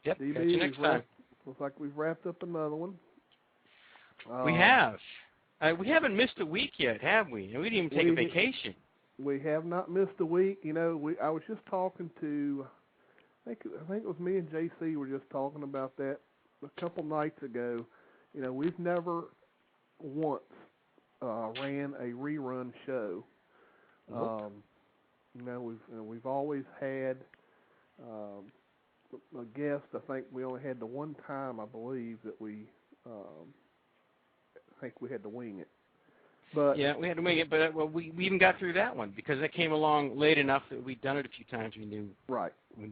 Yep, DB, catch you next time. Looks like we've wrapped up another one. We have. We haven't missed a week yet, have we? And we didn't even take a vacation. We have not missed a week. You know, I was just talking to, I think it was me and JC were just talking about that a couple nights ago. You know, we've never once ran a rerun show. Nope. You know, we've always had a guest. I think we only had the one time, I believe, that we I think we had to wing it. But yeah, we had to wing it, but we even got through that one because that came along late enough that we'd done it a few times. We knew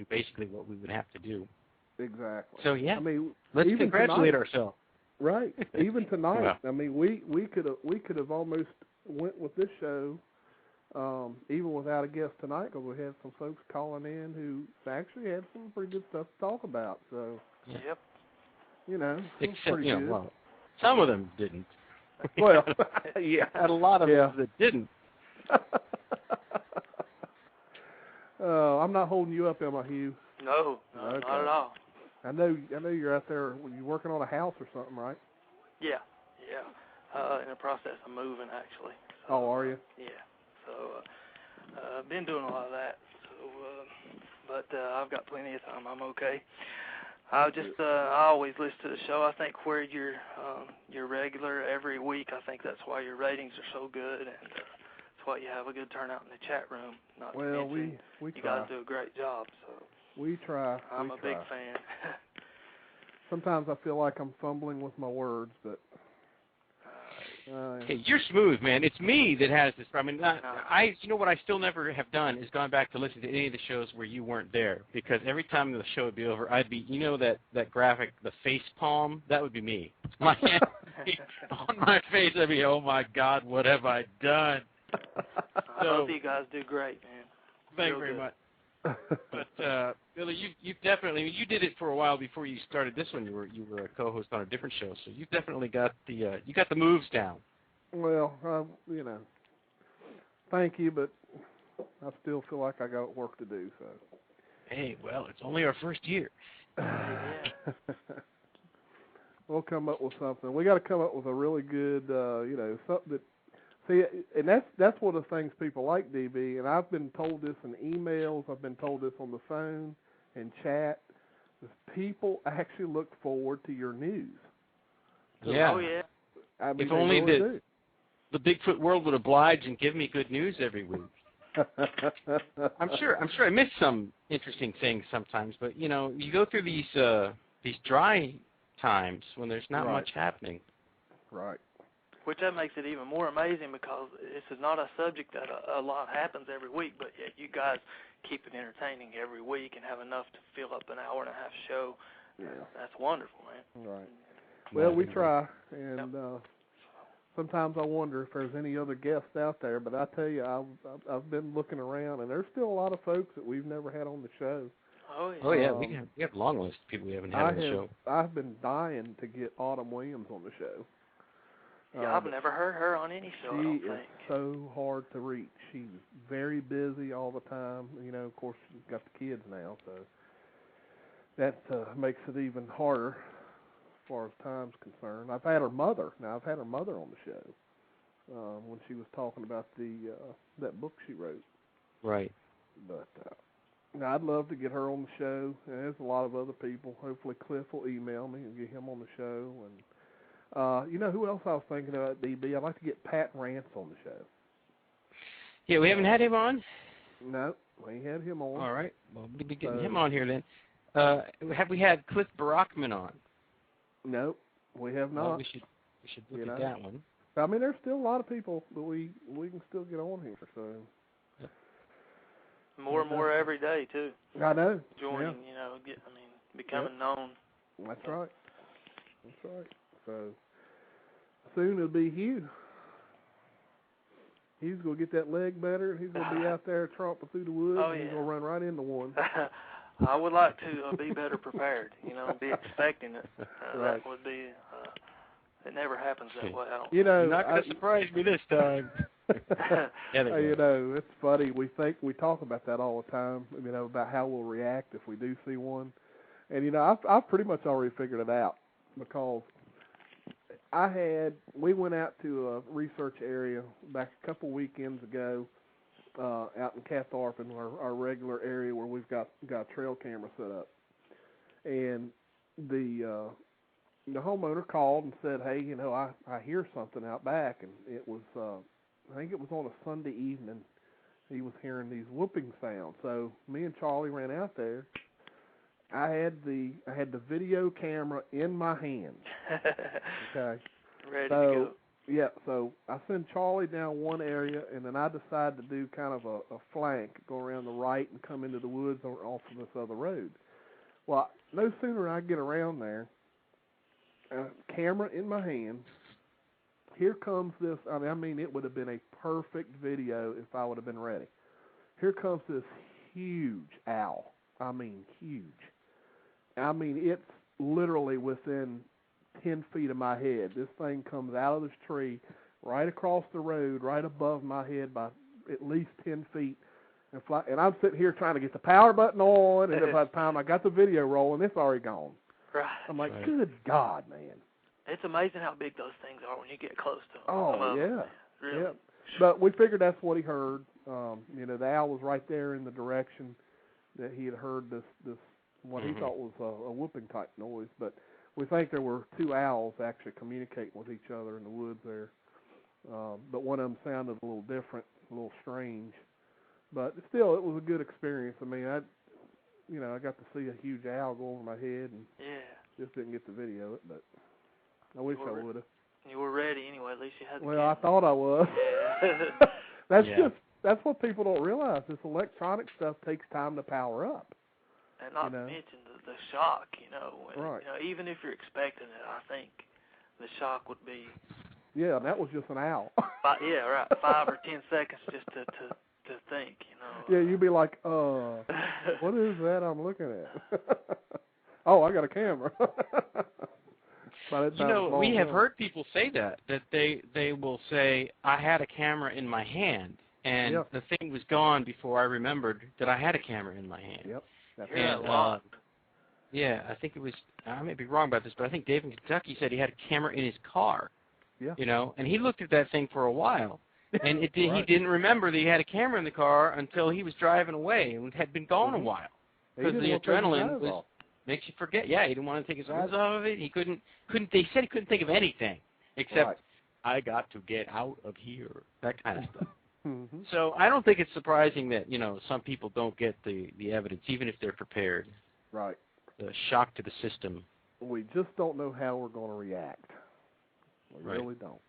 basically what we would have to do. Exactly. So yeah, I mean, let's even congratulate tonight, ourselves. Right. Even tonight, Well. I mean, we could have almost went with this show, even without a guest tonight, because we had some folks calling in who actually had some pretty good stuff to talk about. So, Yep. You know, it was Except, pretty good. well, some of them didn't. Well, yeah, had a lot of them that didn't. I'm not holding you up, am I, Hugh? No, Okay. not at all. I know you're out there. You're working on a house or something, right? Yeah. In the process of moving, actually. So, Oh, are you? Yeah. So, I've been doing a lot of that. So, but I've got plenty of time. I'm okay. I always listen to the show. I think where you're regular every week, I think that's why your ratings are so good, and that's why you have a good turnout in the chat room. Not to mention, we you try. guys do a great job. So we try. I'm a big fan. Sometimes I feel like I'm fumbling with my words, but Hey, you're smooth, man. It's me that has this problem. You know what I still never have done is gone back to listen to any of the shows where you weren't there, because every time the show would be over, I'd be, you know, that graphic, the face palm, that would be me. My hand on my face, I'd be, oh my God, what have I done? Both of you guys do great, man. Thank you very much. But Billy, you've definitely, you did it for a while before you started this one. You were a co-host on a different show, so you've definitely got the moves down. Well, you know, thank you, but I still feel like I got work to do. So. Hey, well, it's only our first year. We'll come up with something. We got to come up with a really good, you know, something that. See, and that's one of the things people like, DB, and I've been told this in emails, I've been told this on the phone and chat, is people actually look forward to your news. Yeah. Oh, yeah. I mean, if only really the Bigfoot world would oblige and give me good news every week. I'm sure I miss some interesting things sometimes, but, you know, you go through these dry times when there's not much happening. Right. Which that makes it even more amazing, because this is not a subject that a lot happens every week, but yet you guys keep it entertaining every week and have enough to fill up an hour and a half show. Yeah. That's wonderful, man. Right. Well, we try, and sometimes I wonder if there's any other guests out there, but I tell you, I've been looking around, and there's still a lot of folks that we've never had on the show. Oh, yeah. Oh, yeah, we have a long list of people we haven't had on the show. I've been dying to get Autumn Williams on the show. Yeah, I've never heard her on any show, I don't think. She is so hard to reach. She's very busy all the time. You know, of course, she's got the kids now, so that makes it even harder as far as time's concerned. I've had her mother. Now, I've had her mother on the show when she was talking about that book she wrote. Right. But now I'd love to get her on the show. And there's a lot of other people. Hopefully Cliff will email me and get him on the show. And you know who else I was thinking about, DB? I'd like to get Pat Rance on the show. Yeah, we haven't had him on? No, we had him on. All right. Well, we'll be getting him on here then. Have we had Cliff Barackman on? No, we have not. Well, we should look at that one. I mean, there's still a lot of people that we can still get on here. So, More and more every day too. I know. Joining, becoming known. That's right. That's right. So soon it'll be Hugh. He's gonna get that leg better, and he's gonna be out there tromping through the woods. Oh, and he's gonna run right into one. I would like to be better prepared. Be expecting it. Right. That would be. It never happens that way. You're not gonna surprise me this time. It's funny. We talk about that all the time. About how we'll react if we do see one. And I've pretty much already figured it out, because we went out to a research area back a couple weekends ago, out in Catharpin, our regular area where we've got a trail camera set up. And the homeowner called and said, "Hey, I hear something out back," and it was I think it was on a Sunday evening. He was hearing these whooping sounds. So me and Charlie ran out there. I had the video camera in my hand. Okay. Ready to go. Yeah, so I send Charlie down one area, and then I decide to do kind of a flank, go around the right and come into the woods off of this other road. Well, no sooner I get around there, camera in my hand, here comes this, I mean, it would have been a perfect video if I would have been ready. Here comes this huge owl. I mean, huge. I mean, it's literally within 10 feet of my head. This thing comes out of this tree right across the road, right above my head by at least 10 feet. And I'm sitting here trying to get the power button on, and by the time I got the video rolling, it's already gone. Right. I'm like, good God, man. It's amazing how big those things are when you get close to them. Oh, yeah. Really. Yeah. But we figured that's what he heard. The owl was right there in the direction that he had heard this what he thought was a whooping type noise. But we think there were two owls actually communicating with each other in the woods there. But one of them sounded a little different, a little strange. But still, it was a good experience. I mean, I got to see a huge owl go over my head, and just didn't get the video it, but I wish I would have. You were ready anyway. At least you had the Well, I thought I was. Yeah. That's what people don't realize. This electronic stuff takes time to power up. And not to mention the shock, when, right. Even if you're expecting it, I think the shock would be. Yeah, and that was just an owl. Yeah, right. 5 or 10 seconds just to think, Yeah, you'd be like, what is that I'm looking at? Oh, I got a camera. We have heard people say that they will say, I had a camera in my hand, and the thing was gone before I remembered that I had a camera in my hand. Yep. That's and, yeah, I think it was, I may be wrong about this, but I think Dave in Kentucky said he had a camera in his car. Yeah. And he looked at that thing for a while. And Right. he didn't remember that he had a camera in the car until he was driving away and had been gone a while. Because the adrenaline makes you forget. Yeah, he didn't want to take his eyes off of it. He couldn't. They said he couldn't think of anything except I got to get out of here. That kind of stuff. Mm-hmm. So I don't think it's surprising that some people don't get the evidence, even if they're prepared. Right. The shock to the system. We just don't know how we're going to react. We really don't.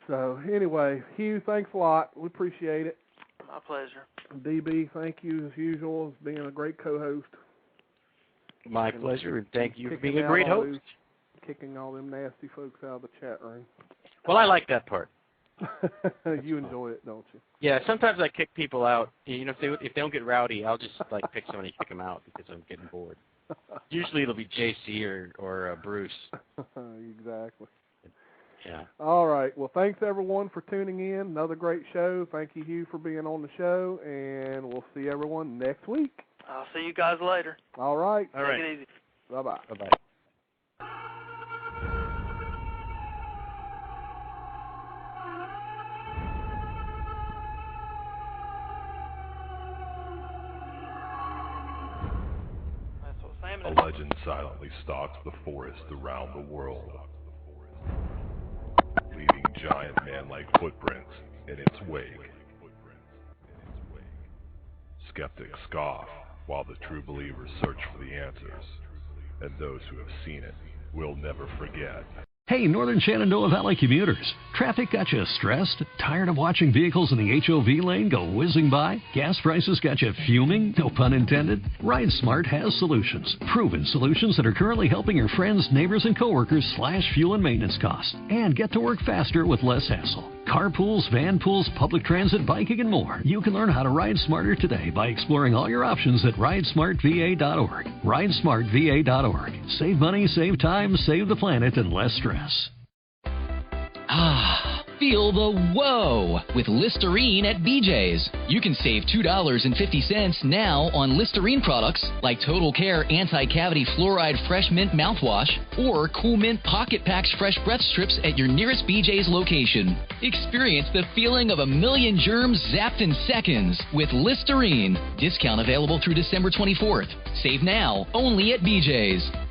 So anyway, Hugh, thanks a lot. We appreciate it. My pleasure. DB, thank you as usual as being a great co-host. My pleasure, and thank you for being a great host. Kicking all them nasty folks out of the chat room. Well, I like that part. You enjoy it, don't you? Yeah, sometimes I kick people out. If they don't get rowdy, I'll just pick somebody and kick them out because I'm getting bored. Usually it'll be JC or Bruce. Exactly. Yeah. All right. Well, thanks everyone for tuning in. Another great show. Thank you, Hugh, for being on the show, and we'll see everyone next week. I'll see you guys later. All right. All right. Take it easy. Bye-bye. Bye-bye. A legend silently stalks the forest around the world, leaving giant man-like footprints in its wake. Skeptics scoff, while the true believers search for the answers, and those who have seen it will never forget. Hey, Northern Shenandoah Valley commuters. Traffic got you stressed? Tired of watching vehicles in the HOV lane go whizzing by? Gas prices got you fuming? No pun intended. RideSmart has solutions. Proven solutions that are currently helping your friends, neighbors, and coworkers slash fuel and maintenance costs and get to work faster with less hassle. Carpools, van pools, public transit, biking, and more. You can learn how to ride smarter today by exploring all your options at ridesmartva.org. Ridesmartva.org. Save money, save time, save the planet, and less stress. Ah, feel the whoa with Listerine at BJ's. You can save $2.50 now on Listerine products like Total Care Anti-Cavity Fluoride Fresh Mint Mouthwash or Cool Mint Pocket Packs Fresh Breath Strips at your nearest BJ's location. Experience the feeling of a million germs zapped in seconds with Listerine. Discount available through December 24th. Save now only at BJ's.